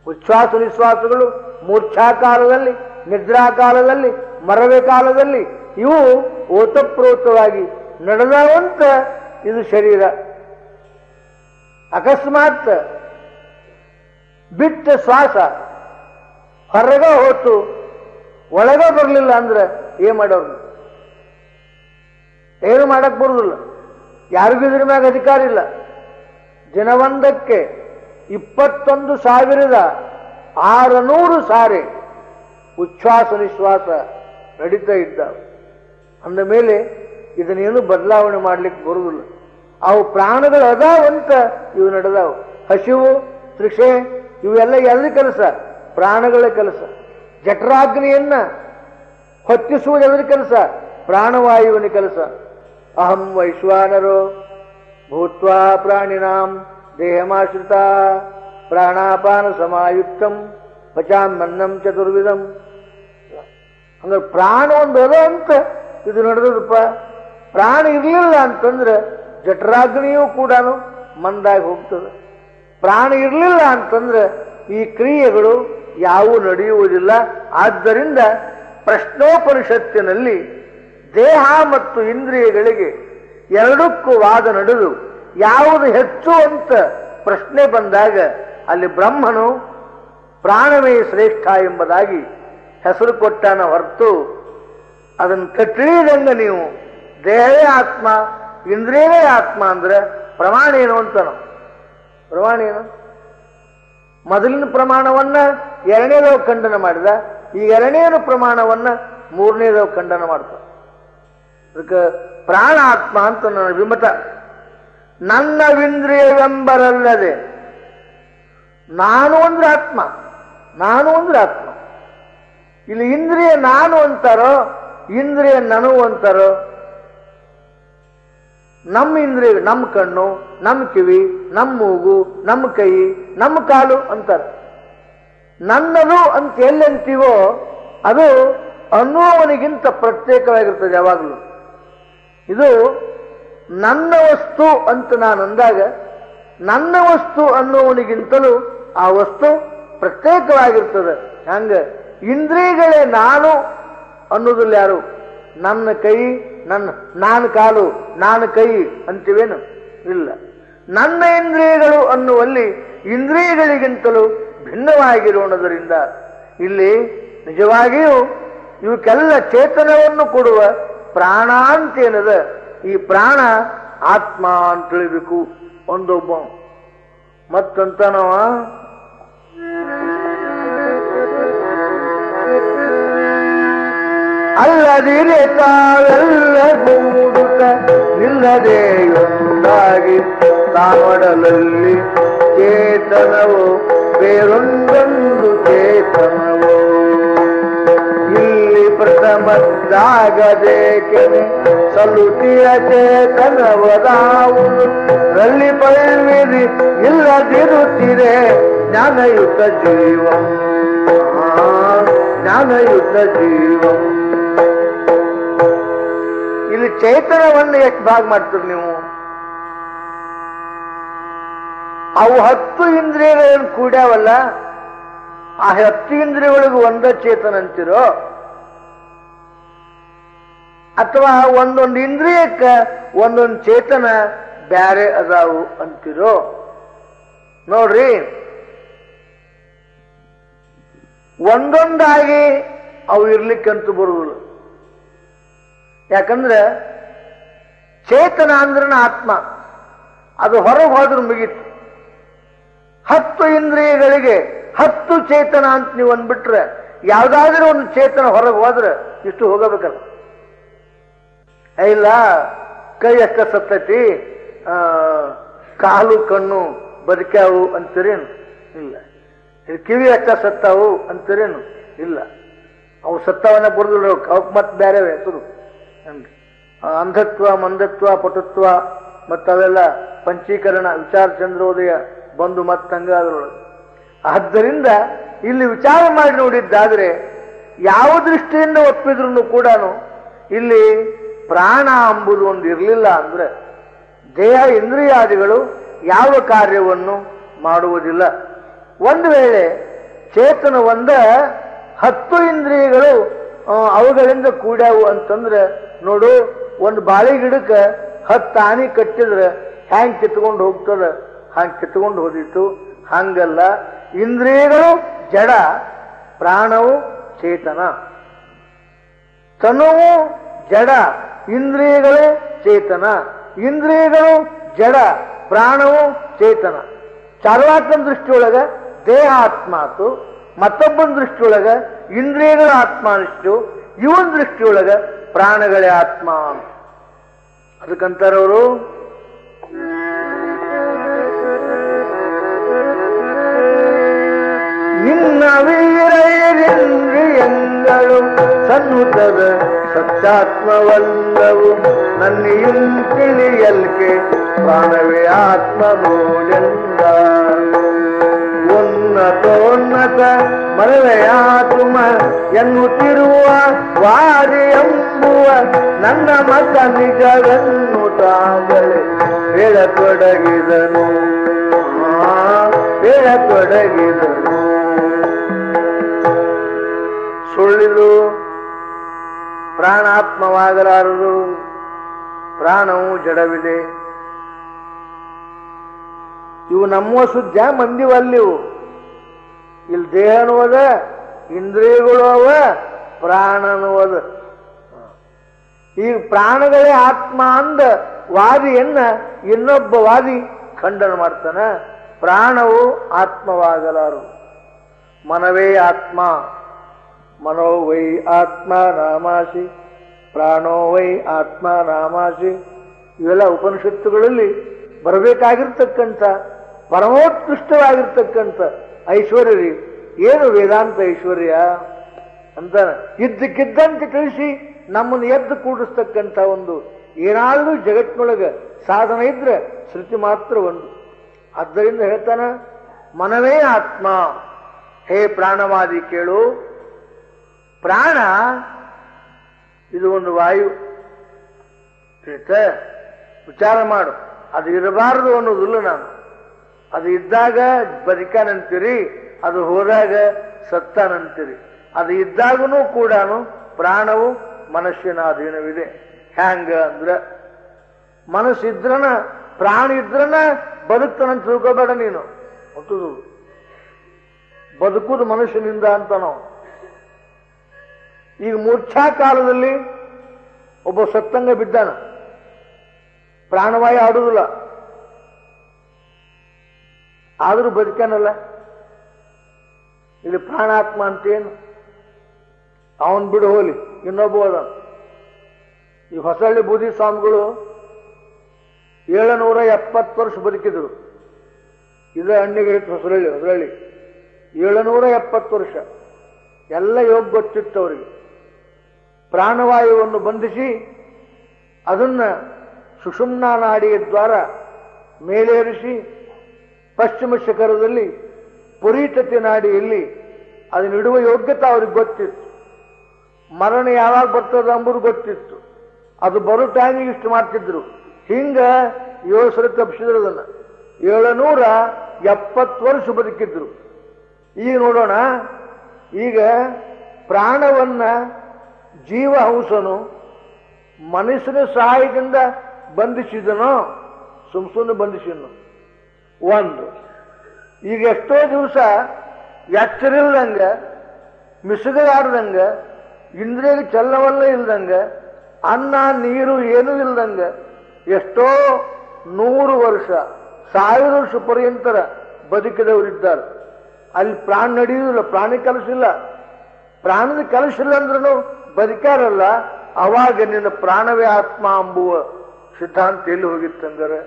ಉಚ್ಛ್ವಾಸ ನಿಶ್ವಾಸಗಳು ಮೂರ್ಛಾಕಾಲದಲ್ಲಿ, ನಿದ್ರಾಕಾಲದಲ್ಲಿ, ಮರವೆ ಕಾಲದಲ್ಲಿ ಇವು ಓತಪ್ರೋತವಾಗಿ ನಡೆದವಂತ ಇದು ಶರೀರ. ಅಕಸ್ಮಾತ್ ಬಿಟ್ಟ ಶ್ವಾಸ ಹೊರಗ ಹೋತು ಒಳಗ ಬರಲಿಲ್ಲ ಅಂದ್ರೆ ಏನ್ ಮಾಡೋರು? ಏನು ಮಾಡಕ್ ಬರುದಿಲ್ಲ. ಯಾರಿಗೂ ಇದ್ರ ಮ್ಯಾಗ ಅಧಿಕಾರ ಇಲ್ಲ. ದಿನವೊಂದಕ್ಕೆ 21,600 ಸಾರಿ ಉಚ್ಛ್ವಾಸ ನಿಶ್ವಾಸ ನಡೀತಾ ಇದ್ದಾವೆ. ಅಂದ ಮೇಲೆ ಇದನ್ನೇನು ಬದಲಾವಣೆ ಮಾಡ್ಲಿಕ್ಕೆ ಬರುವುದಿಲ್ಲ. ಅವು ಪ್ರಾಣಗಳು ಅದಾವಂತ ಇವು ನಡೆದಾವು. ಹಸಿವು, ತೃಷೆ ಇವೆಲ್ಲ ಎಲ್ಲಿ ಕೆಲಸ? ಪ್ರಾಣಗಳ ಕೆಲಸ. ಜಠರಾಗ್ನಿಯನ್ನ ಹೊತ್ತಿಸುವುದು ಎದ್ರ ಕೆಲಸ? ಪ್ರಾಣವಾಯುವಿನ ಕೆಲಸ. ಅಹಂ ವೈಶ್ವಾನರೋ ಭೂತ್ವಾ ಪ್ರಾಣಿನಾಂ ದೇಹಮಾಶ್ರಿತ ಪ್ರಾಣಾಪಾನ ಸಮಾಯುಕ್ತಂ ಪಚಾಮನ್ನಂ ಚತುರ್ವಿಧಂ. ಅಂದ್ರೆ ಪ್ರಾಣ ಒಂದು ಅದ ಅಂತ ಇದು ನಡೆದದಪ್ಪ. ಪ್ರಾಣ ಇರಲಿಲ್ಲ ಅಂತಂದ್ರೆ ಜಠರಾಗ್ನಿಯೂ ಕೂಡ ಮಂದಾಗಿ ಹೋಗ್ತದೆ. ಪ್ರಾಣ ಇರಲಿಲ್ಲ ಅಂತಂದ್ರೆ ಈ ಕ್ರಿಯೆಗಳು ಯಾವೂ ನಡೆಯುವುದಿಲ್ಲ. ಆದ್ದರಿಂದ ಪ್ರಶ್ನೋಪನಿಷತ್ತಿನಲ್ಲಿ ದೇಹ ಮತ್ತು ಇಂದ್ರಿಯಗಳಿಗೆ ಎರಡಕ್ಕೂ ವಾದ ನಡೆದು ಯಾವುದು ಹೆಚ್ಚು ಅಂತ ಪ್ರಶ್ನೆ ಬಂದಾಗ ಅಲ್ಲಿ ಬ್ರಹ್ಮನು ಪ್ರಾಣವೇ ಶ್ರೇಷ್ಠ ಎಂಬುದಾಗಿ ಹೆಸರು ಕೊಟ್ಟಾನ ಹೊರತು ಅದನ್ನು ತಿಳಿದಂಗ ನೀವು ದೇಹವೇ ಆತ್ಮ ಇಂದ್ರಿಯವೇ ಆತ್ಮ ಅಂದ್ರೆ ಪ್ರಮಾಣ ಏನು ಅಂತಾನ? ಪ್ರಮಾಣ ಏನು? ಮೊದಲಿನ ಪ್ರಮಾಣವನ್ನ ಎರಡನೇದವ ಖಂಡನ ಮಾಡಿದ, ಈಗ ಎರಡನೇನು ಪ್ರಮಾಣವನ್ನ ಮೂರನೇದವ ಖಂಡನ ಮಾಡ್ತಾನೆ. ಅದಕ್ಕೆ ಪ್ರಾಣ ಆತ್ಮ ಅಂತ ನನ್ನ ವಿಮತ. ನನ್ನವಿಂದ್ರಿಯವೆಂಬರಲ್ಲದೆ ನಾನು ಅಂದ್ರೆ ಆತ್ಮ, ನಾನು ಅಂದ್ರೆ ಆತ್ಮ. ಇಲ್ಲಿ ಇಂದ್ರಿಯ ನಾನು ಅಂತಾರೋ ಇಂದ್ರಿಯ ನನು ಅಂತಾರೋ? ನಮ್ಮ ಇಂದ್ರಿಯ ನಮ್ಮ ಕಣ್ಣು, ನಮ್ಮ ಕಿವಿ, ನಮ್ಮ ಮೂಗು, ನಮ್ಮ ಕೈ, ನಮ್ಮ ಕಾಲು ಅಂತಾರೆ. ನನ್ನದು ಅಂತ ಎಲ್ಲಂತೀವೋ ಅದು ಅನ್ನುವವನಿಗಿಂತ ಪ್ರತ್ಯೇಕವಾಗಿರ್ತದೆ ಯಾವಾಗಲೂ. ಇದು ನನ್ನ ವಸ್ತು ಅಂತ ನಾನು ಅಂದಾಗ ನನ್ನ ವಸ್ತು ಅನ್ನುವನಿಗಿಂತಲೂ ಆ ವಸ್ತು ಪ್ರತ್ಯೇಕವಾಗಿರ್ತದೆ. ಹಂಗ ಇಂದ್ರಿಯಗಳೇ ನಾನು ಅನ್ನೋದಿಲ್ಲ ಯಾರು. ನನ್ನ ಕೈ, ನಾನು ಕಾಲು, ನಾನು ಕೈ ಅಂತೀವೇನು? ಇಲ್ಲ. ನನ್ನ ಇಂದ್ರಿಯಗಳು ಅನ್ನುವಲ್ಲಿ ಇಂದ್ರಿಯಗಳಿಗಿಂತಲೂ ಭಿನ್ನವಾಗಿರೋಣದರಿಂದ ಇಲ್ಲಿ ನಿಜವಾಗಿಯೂ ಇವಕ್ಕೆಲ್ಲ ಚೇತನವನ್ನು ಕೊಡುವ ಪ್ರಾಣ ಅಂತೇನದ, ಈ ಪ್ರಾಣ ಆತ್ಮ ಅಂತ ತಿಳಿಬೇಕು ಒಂದೊಬ್ಬ. ಮತ್ತಂತ ನಾವ ಅಲ್ಲದಿರೆ ತಾವೆಲ್ಲ ಕೂಡುತ್ತ ನಿಲ್ಲದೆ ಒಂದಾಗಿ ತಾವಡಲಲ್ಲಿ ಚೇತನವು ಬೇರೊಂದೊಂದು ಚೇತನವು ಇಲ್ಲಿ ಪ್ರಥಮದ್ದಾಗದೇಕೆನೆ ಸಲ್ಲುತಿಯ ಚೇತನವದಾವುದು ರಲ್ಲಿ ಪೈವಿರಿ ಇಲ್ಲದಿರುತ್ತಿದೆ ಜ್ಞಾನಯುತ ಜೀವಂ, ಜ್ಞಾನಯುತ ಜೀವಂ. ಇಲ್ಲಿ ಚೇತನವನ್ನು ಎಷ್ಟು ಭಾಗ ಮಾಡ್ತೀರಿ ನೀವು? ಅವು 10 ಇಂದ್ರಿಯಗಳನ್ನು ಕೂಡ್ಯಾವಲ್ಲ, ಆ 10 ಇಂದ್ರಿಯಗಳಿಗೂ ಒಂದ ಚೇತನ ಅಂತಿರೋ ಅಥವಾ ಒಂದೊಂದು ಇಂದ್ರಿಯಕ್ಕ ಒಂದೊಂದು ಚೇತನ ಬ್ಯಾರೆ ಅದಾವು ಅಂತಿರೋ? ನೋಡ್ರಿ, ಒಂದೊಂದಾಗಿ ಅವು ಇರ್ಲಿಕ್ಕಂತೂ ಬರುವುದಿಲ್ಲ. ಯಾಕಂದ್ರೆ ಚೇತನ ಅಂದ್ರೆ ಆತ್ಮ, ಅದು ಹೊರಗೆ ಹೋದ್ರೆ ಮುಗೀತು. 10 ಇಂದ್ರಿಯಗಳಿಗೆ 10 ಚೇತನ ಅಂತ ನೀವು ಅಂದ್ಬಿಟ್ರೆ ಯಾವ್ದಾದ್ರೂ ಒಂದು ಚೇತನ ಹೊರಗೆ ಹೋದ್ರೆ ಇಷ್ಟು ಹೋಗಬೇಕಲ್ಲ. ಇಲ್ಲ, ಕೈ ಅಷ್ಟ ಸತ್ತೈತಿ, ಕಾಲು ಕಣ್ಣು ಬದುಕ್ಯಾವು ಅಂತೀರೇನು? ಇಲ್ಲ. ಕಿವಿ ಅಷ್ಟ ಸತ್ತಾವು ಅಂತೀರೇನು? ಇಲ್ಲ. ಅವು ಸತ್ತವನ್ನ ಬರೆದು ಅವಕ್ಕೆ ಮತ್ತೆ ಬೇರೆ ಹೆಸರು. ಅಂಧತ್ವ, ಮಂದತ್ವ, ಪಟುತ್ವ ಮತ್ತವೆಲ್ಲ ಪಂಚೀಕರಣ, ವಿಚಾರ ಚಂದ್ರೋದಯ ಬಂದು ಮತ್ತಂಗ ಅದರೊಳಗೆ. ಆದ್ದರಿಂದ ಇಲ್ಲಿ ವಿಚಾರ ಮಾಡಿ ನೋಡಿದ್ದಾದ್ರೆ ಯಾವ ದೃಷ್ಟಿಯಿಂದ ಒಪ್ಪಿದ್ರು ಕೂಡ ಇಲ್ಲಿ ಪ್ರಾಣ ಎಂಬುದು ಒಂದು ಇರಲಿಲ್ಲ ಅಂದ್ರೆ ದೇಹ ಇಂದ್ರಿಯಾದಿಗಳು ಯಾವ ಕಾರ್ಯವನ್ನು ಮಾಡುವುದಿಲ್ಲ. ಒಂದು ವೇಳೆ ಚೇತನ ಒಂದ 10 ಇಂದ್ರಿಯಗಳು ಅವುಗಳಿಂದ ಕೂಡ್ಯಾವು ಅಂತಂದ್ರೆ ನೋಡು, ಒಂದು ಬಾಳೆ ಗಿಡಕ್ಕೆ 10 ಆನೆ ಕಟ್ಟಿದ್ರೆ ಹ್ಯಾಂಗ್ ಕಿತ್ಕೊಂಡು ಹೋಗ್ತದೆ ಹಾಗೆ ಕಿತ್ಕೊಂಡು ಹೋದಿತ್ತು. ಹಂಗಲ್ಲ, ಇಂದ್ರಿಯಗಳು ಜಡ, ಪ್ರಾಣವು ಚೇತನ. ತನುವು ಜಡ, ಇಂದ್ರಿಯಗಳೇ ಚೇತನ. ಇಂದ್ರಿಯಗಳು ಜಡ, ಪ್ರಾಣವು ಚೇತನ. ಚಾರ್ವಾಕನ ದೃಷ್ಟಿಯೊಳಗ ದೇಹ ಆತ್ಮಾತು, ಮತ್ತೊಬ್ಬನ ದೃಷ್ಟಿಯೊಳಗ ಇಂದ್ರಿಯಗಳ ಆತ್ಮ ಅನಿಷ್ಟು, ಇವನ್ ದೃಷ್ಟಿಯೊಳಗ ಪ್ರಾಣಗಳೇ ಆತ್ಮ ಅಂತ. ಅದಕ್ಕಂತಾರವರು ನಿನ್ನ ವೀರೈರಿಂದ್ರಿಯಗಳು ಸನ್ನುತದ ಸತ್ಯಾತ್ಮವಲ್ಲವು, ನನ್ನಿಯುಂ ತಿಳಿಯಲ್ಕೆ ಪ್ರಾಣವೇ ಆತ್ಮಬೋಧೆಂದ. ಉನ್ನತೋನ್ನತ ಮರವೆಯಾತುಮ ಎನ್ನುತ್ತಿರುವ ವಾರಿ ಎಂಬುವ ನನ್ನ ಮತ ನಿಜವೆನ್ನುತ್ತಾಗಲೇ ಹೇಳತೊಡಗಿದನು, ಹೇಳತೊಡಗಿದನು. ಸುಳ್ಳಿದು ಪ್ರಾಣಾತ್ಮವಾಗಲಾರದು, ಪ್ರಾಣವು ಜಡವಿದೆ. ಇವು ನಮ್ಮ ಸುದ್ದ ಮಂದಿವಲ್ಲಿವು. ಇಲ್ಲಿ ದೇಹನೂ ಅದ, ಇಂದ್ರಿಯಗಳು ಅವ, ಪ್ರಾಣನೂ ಅದ. ಈ ಪ್ರಾಣಗಳೇ ಆತ್ಮ ಅಂದ ವಾದಿಯನ್ನ ಇನ್ನೊಬ್ಬ ವಾದಿ ಖಂಡನ ಮಾಡ್ತಾನ. ಪ್ರಾಣವು ಆತ್ಮವಾಗಲಾರು. ಮನವೇ ಆತ್ಮ, ಮನೋ ವೈ ಆತ್ಮ ನಾಮಾಸಿ, ಪ್ರಾಣೋ ವೈ ಆತ್ಮ ನಾಮಾಸಿ. ಇವೆಲ್ಲ ಉಪನಿಷತ್ತುಗಳಲ್ಲಿ ಬರಬೇಕಾಗಿರ್ತಕ್ಕಂಥ ಪರಮೋತ್ಕೃಷ್ಟವಾಗಿರ್ತಕ್ಕಂಥ ಐಶ್ವರ್ಯ ರೀ. ಏನು ವೇದಾಂತ ಐಶ್ವರ್ಯ ಅಂತ ಇದ್ದಕ್ಕಿದ್ದಂತೆ ತಿಳಿಸಿ ನಮ್ಮನ್ನು ಎದ್ದು ಕೂಡಿಸ್ತಕ್ಕಂಥ ಒಂದು ಏನಾದರೂ ಜಗತ್ತಿನೊಳಗೆ ಸಾಧನ ಇದ್ರೆ ಶ್ರುತಿ ಮಾತ್ರ ಒಂದು. ಆದ್ದರಿಂದ ಹೇಳ್ತಾನ, ಮನವೇ ಆತ್ಮ. ಹೇ ಪ್ರಾಣವಾದಿ ಕೇಳು, ಪ್ರಾಣ ಇದು ಒಂದು ವಾಯು. ವಿಚಾರ ಮಾಡು. ಅದು ಇರಬಾರದು ಅನ್ನೋದಿಲ್ಲ ನಾನು. ಅದು ಇದ್ದಾಗ ಬದುಕಾನಂತೀರಿ, ಅದು ಹೋದಾಗ ಸತ್ತಾನಂತೀರಿ. ಅದು ಇದ್ದಾಗೂ ಕೂಡ ಪ್ರಾಣವು ಮನಸ್ಸಿನ ಅಧೀನವಿದೆ. ಹ್ಯಾಂಗ ಅಂದ್ರ, ಮನಸ್ಸಿದ್ರನ ಪ್ರಾಣ ಇದ್ರನ ಬದುಕ್ತಾನಂತ ತಿಳ್ಕೋಬೇಡ ನೀನು. ಹುಟ್ಟುದು ಬದುಕುದು ಮನುಷ್ಯನಿಂದ ಅಂತ ನಾವು. ಈಗ ಮೂರ್ಛಾ ಕಾಲದಲ್ಲಿ ಒಬ್ಬ ಸತ್ತಂಗ ಬಿದ್ದಾನ, ಪ್ರಾಣವಾಯು ಆಡುವುದಿಲ್ಲ, ಆದರೂ ಬದುಕಾನಲ್ಲ. ಇಲ್ಲಿ ಪ್ರಾಣಾತ್ಮ ಅಂತೇನು? ಅವನ್ ಬಿಡು ಹೋಲಿ, ಇನ್ನೊಬ್ಬ ಹೋದ. ಈ ಹೊಸಳ್ಳಿ ಬೂದಿ ಸ್ವಾಮಿಗಳು 770 ವರ್ಷ ಬದುಕಿದ್ರು. ಇದೇ ಹಣ್ಣಿಗೆ ಹೊಸಳ್ಳಿ 770 ವರ್ಷ. ಎಲ್ಲ ಯೋಗ ಗೊತ್ತಿತ್ತು ಅವರಿಗೆ. ಪ್ರಾಣವಾಯುವನ್ನು ಬಂಧಿಸಿ ಅದನ್ನ ಸುಷುಮ್ನಾ ನಾಡಿಯ ದ್ವಾರ ಮೇಲೇರಿಸಿ ಪಶ್ಚಿಮ ಶಿಖರದಲ್ಲಿ ಪುರೀಟತೆ ನಾಡಿಯಲ್ಲಿ ಅದನ್ನಿಡುವ ಯೋಗ್ಯತೆ ಅವ್ರಿಗೆ ಗೊತ್ತಿತ್ತು. ಮರಣ ಯಾವಾಗ ಬರ್ತದ ಅಂಬುದು ಗೊತ್ತಿತ್ತು. ಅದು ಬರೋ ಟೈಮಿಗೆ ಇಷ್ಟು ಮಾಡ್ತಿದ್ರು. ಹಿಂಗ 7 ಸಲ ತಪ್ಪಿಸಿದ್ರು. ಅದನ್ನ 770 ವರ್ಷ ಬದುಕಿದ್ರು. ಈಗ ನೋಡೋಣ, ಈಗ ಪ್ರಾಣವನ್ನ ಜೀವಹಂಸನು ಮನುಷ್ಯನ ಸಹಾಯದಿಂದ ಬಂಧಿಸಿದನೋ ಸುಮ್ಸುಮ್ನೆ ಬಂಧಿಸಿದನು. ಒಂದು, ಈಗ ಎಷ್ಟೋ ದಿವಸ ಎಚ್ಚರಿಲ್ದಂಗ, ಮಿಸುಗಾಡ್ದಂಗ, ಇಂದ್ರಿಯ ಚಲನವಲ್ಲ ಇಲ್ದಂಗ, ಅನ್ನ ನೀರು ಏನೂ ಇಲ್ದಂಗ ಎಷ್ಟೋ 100 ವರ್ಷ 1000 ವರ್ಷ ಪರ್ಯಂತರ ಬದುಕಿದವರಿದ್ದಾರೆ. ಅಲ್ಲಿ ಪ್ರಾಣ ನಡೆಯುವುದಿಲ್ಲ, ಪ್ರಾಣಿ ಕೆಲಸ ಇಲ್ಲ. ಪ್ರಾಣದ ಕೆಲಸ ಇಲ್ಲ ಅಂದ್ರೂ ಬದುಕಾರಲ್ಲ. ಅವಾಗ ನಿನ್ನ ಪ್ರಾಣವೇ ಆತ್ಮ ಎಂಬುವ ಸಿದ್ಧಾಂತ ಎಲ್ಲಿ ಹೋಗಿತ್ತಂದರೆ,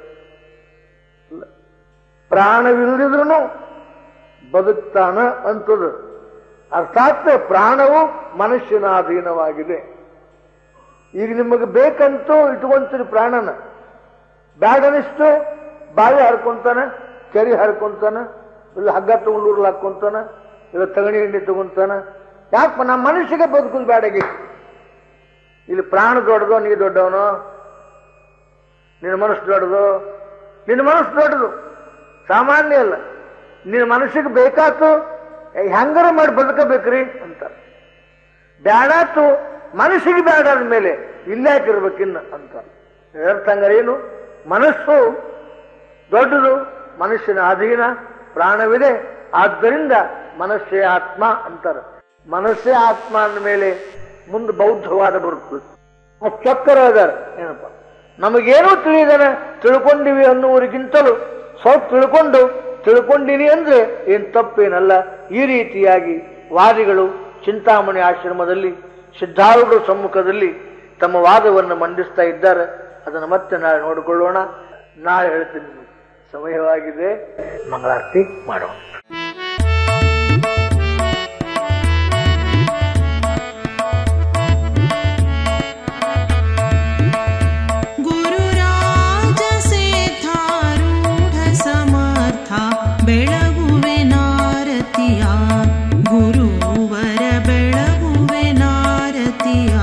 ಪ್ರಾಣವಿಲ್ಲದಿದ್ರೂ ಬದುಕ್ತಾನ ಅಂತದು. ಅರ್ಥಾತ್ ಪ್ರಾಣವು ಮನುಷ್ಯನ ಅಧೀನವಾಗಿದೆ. ಈಗ ನಿಮಗೆ ಬೇಕಂತೂ ಇಟ್ಕೊಂತೀರಿ ಪ್ರಾಣನ, ಬ್ಯಾಡನಿಷ್ಟು ಬಾವಿ ಹರ್ಕೊಂತಾನೆ, ಕೆರಿ ಹರ್ಕೊಂತಾನ, ಇಲ್ಲ ಹಗ್ಗ ತಗೊಂಡು ಊರ್ಲ್ ಹಾಕೊಂತಾನ, ಇಲ್ಲ ತಗಣಿ ಎಣ್ಣೆ ತಗೊಂತಾನ. ಯಾಕಪ್ಪ ನಮ್ಮ ಮನುಷ್ಯಗೆ ಬದುಕುದು ಬ್ಯಾಡಗಿ. ಇಲ್ಲಿ ಪ್ರಾಣ ದೊಡ್ಡದೋ, ನೀ ದೊಡ್ಡವನೋ? ನಿನ್ನ ಮನಸ್ಸು ದೊಡ್ಡದು, ನಿನ್ನ ಮನಸ್ಸು ದೊಡ್ಡದು, ಸಾಮಾನ್ಯ ಅಲ್ಲ. ನಿನ್ನ ಮನಸ್ಸಿಗೆ ಬೇಕಾತು, ಹೆಂಗಾರ ಮಾಡಿ ಬದುಕಬೇಕ್ರಿ ಅಂತ. ಬ್ಯಾಡಾತು, ಮನಸ್ಸಿಗೆ ಬ್ಯಾಡಾದ ಮೇಲೆ ಇಲ್ಲಾಕಿರ್ಬೇಕಿನ್ನ ಅಂತ. ಅರ್ಥ ಹಂಗಾರೇನು? ಮನಸ್ಸು ದೊಡ್ಡದು, ಮನುಷ್ಯನ ಅಧೀನ ಪ್ರಾಣವಿದೆ. ಆದ್ದರಿಂದ ಮನಸ್ಸೇ ಆತ್ಮ ಅಂತಾರೆ. ಮನಸ್ಸೇ ಆತ್ಮ ಅಂದ ಮೇಲೆ ಮುಂದೆ ಬೌದ್ಧವಾದ ಬರುತ್ತದೆ. ಆ ಚಕ್ಕರ ಅದಾರ ಏನಪ್ಪ, ನಮಗೇನೂ ತಿಳಿದಾನೆ ತಿಳ್ಕೊಂಡಿವಿ ಅನ್ನುವರಿಗಿಂತಲೂ ಸ್ವಲ್ಪ ತಿಳ್ಕೊಂಡಿನಿ ಅಂದ್ರೆ ಏನ್ ತಪ್ಪೇನಲ್ಲ. ಈ ರೀತಿಯಾಗಿ ವಾದಿಗಳು ಚಿಂತಾಮಣಿ ಆಶ್ರಮದಲ್ಲಿ ಸಿದ್ಧಾರೂಢರ ಸಮ್ಮುಖದಲ್ಲಿ ತಮ್ಮ ವಾದವನ್ನು ಮಂಡಿಸ್ತಾ ಇದ್ದಾರೆ. ಅದನ್ನು ಮತ್ತೆ ನಾಳೆ ನೋಡಿಕೊಳ್ಳೋಣ. ನಾಳೆ ಹೇಳ್ತೀನಿ, ಸಮಯವಾಗಿದೆ. ಮಂಗಳಾರತಿ ಮಾಡೋಣ. ಬೆಳಗುವೆ ನಾರತಿಯ ಗುರುವರ ಬೆಳಗುವೆ ನಾರತಿಯ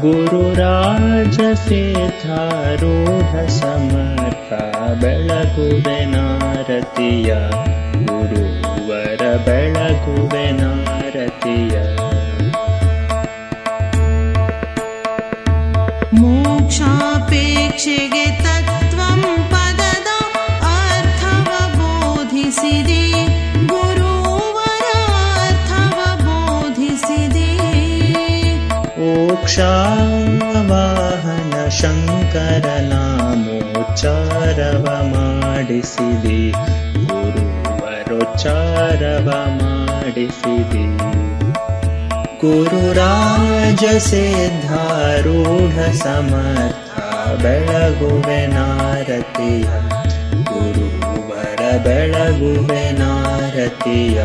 ಗುರುರಾಜ ಸಿದ್ಧಾರೂಢ ಸಮರ್ಥ ಬೆಳಗುವೆ ನಾರತಿಯ ಗುರುವರ ಬೆಳಗುವೆ ನಾರತಿಯ ಮೋಕ್ಷಾಪೇಕ್ಷೆಗೆ ತತ್ವಂ ಪದದ ಅರ್ಥವ ಬೋಧಿಸಿದೆ ಗುರುವರ ಅರ್ಥವ ಬೋಧಿಸಿದೆ ಮೋಕ್ಷವಾಹನ ಶಂಕರ ನಾಮೋಚ್ಚಾರವ ಮಾಡಿಸಿದೆ ಗುರುವರೋಚ್ಚಾರವ ಮಾಡಿಸಿದೆ ಗುರುರಾಜ ಸಿದ್ಧಾರೂಢ ಸಮರ್ಥ ಬೆಳಗುವೆ ನಾರತಿಯ ಗುರುವರ ಬೆಳಗುವೆ ನಾರತಿಯ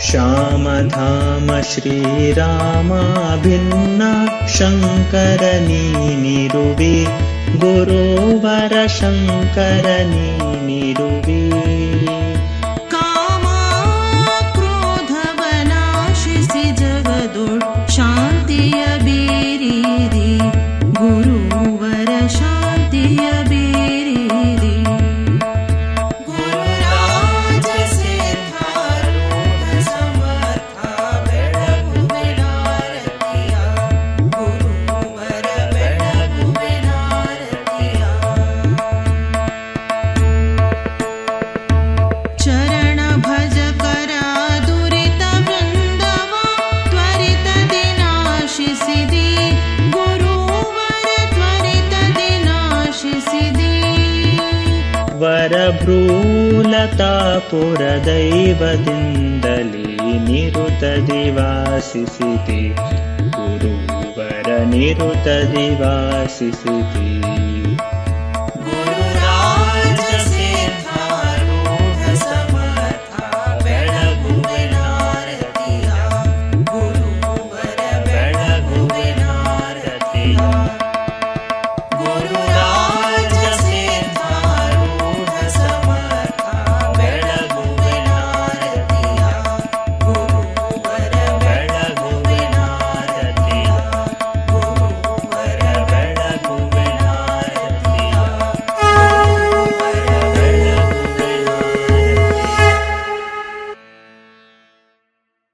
ಶ್ಯಾಮಧಾಮ ಶ್ರೀರಾಮ ಭಿನ್ನ ಶಂಕರ ನೀನಿರುವಿ ಗುರುವರ ಶಂಕರ ನೀನಿರುವಿ ಶಾಂತಿಯ ಬೀರಿರಿ ಗುರುವರ ಶಾಂತಿಯ ಬೀರಿರಿ ಗುರುರಾಜ ಸಿದ್ಧಾರೂಢ ಸಮರ್ಥ ಬೆಳಗುವೆ ನಾರತಿಯ ಗುರುವರ ಬೆಳಗುವೆ ನಾರತಿಯ ಚರಣ ಭಜಕರ ದುರಿತ ವೃಂದವ ತ್ವರಿತದಿ ನಾಶಿಸಿದೆ ಗುರುವರ ತ್ವರಿತದಿ ನಾಶಿಸಿದೆ ವರಭ್ರೂಲತಾಪುರ ದೈವದಿಂದಲೇ ನಿರುತದಿ ವಾಸಿಸಿದೆ ಗುರುವರ ನಿರುತದಿ ವಾಸಿಸಿದೆ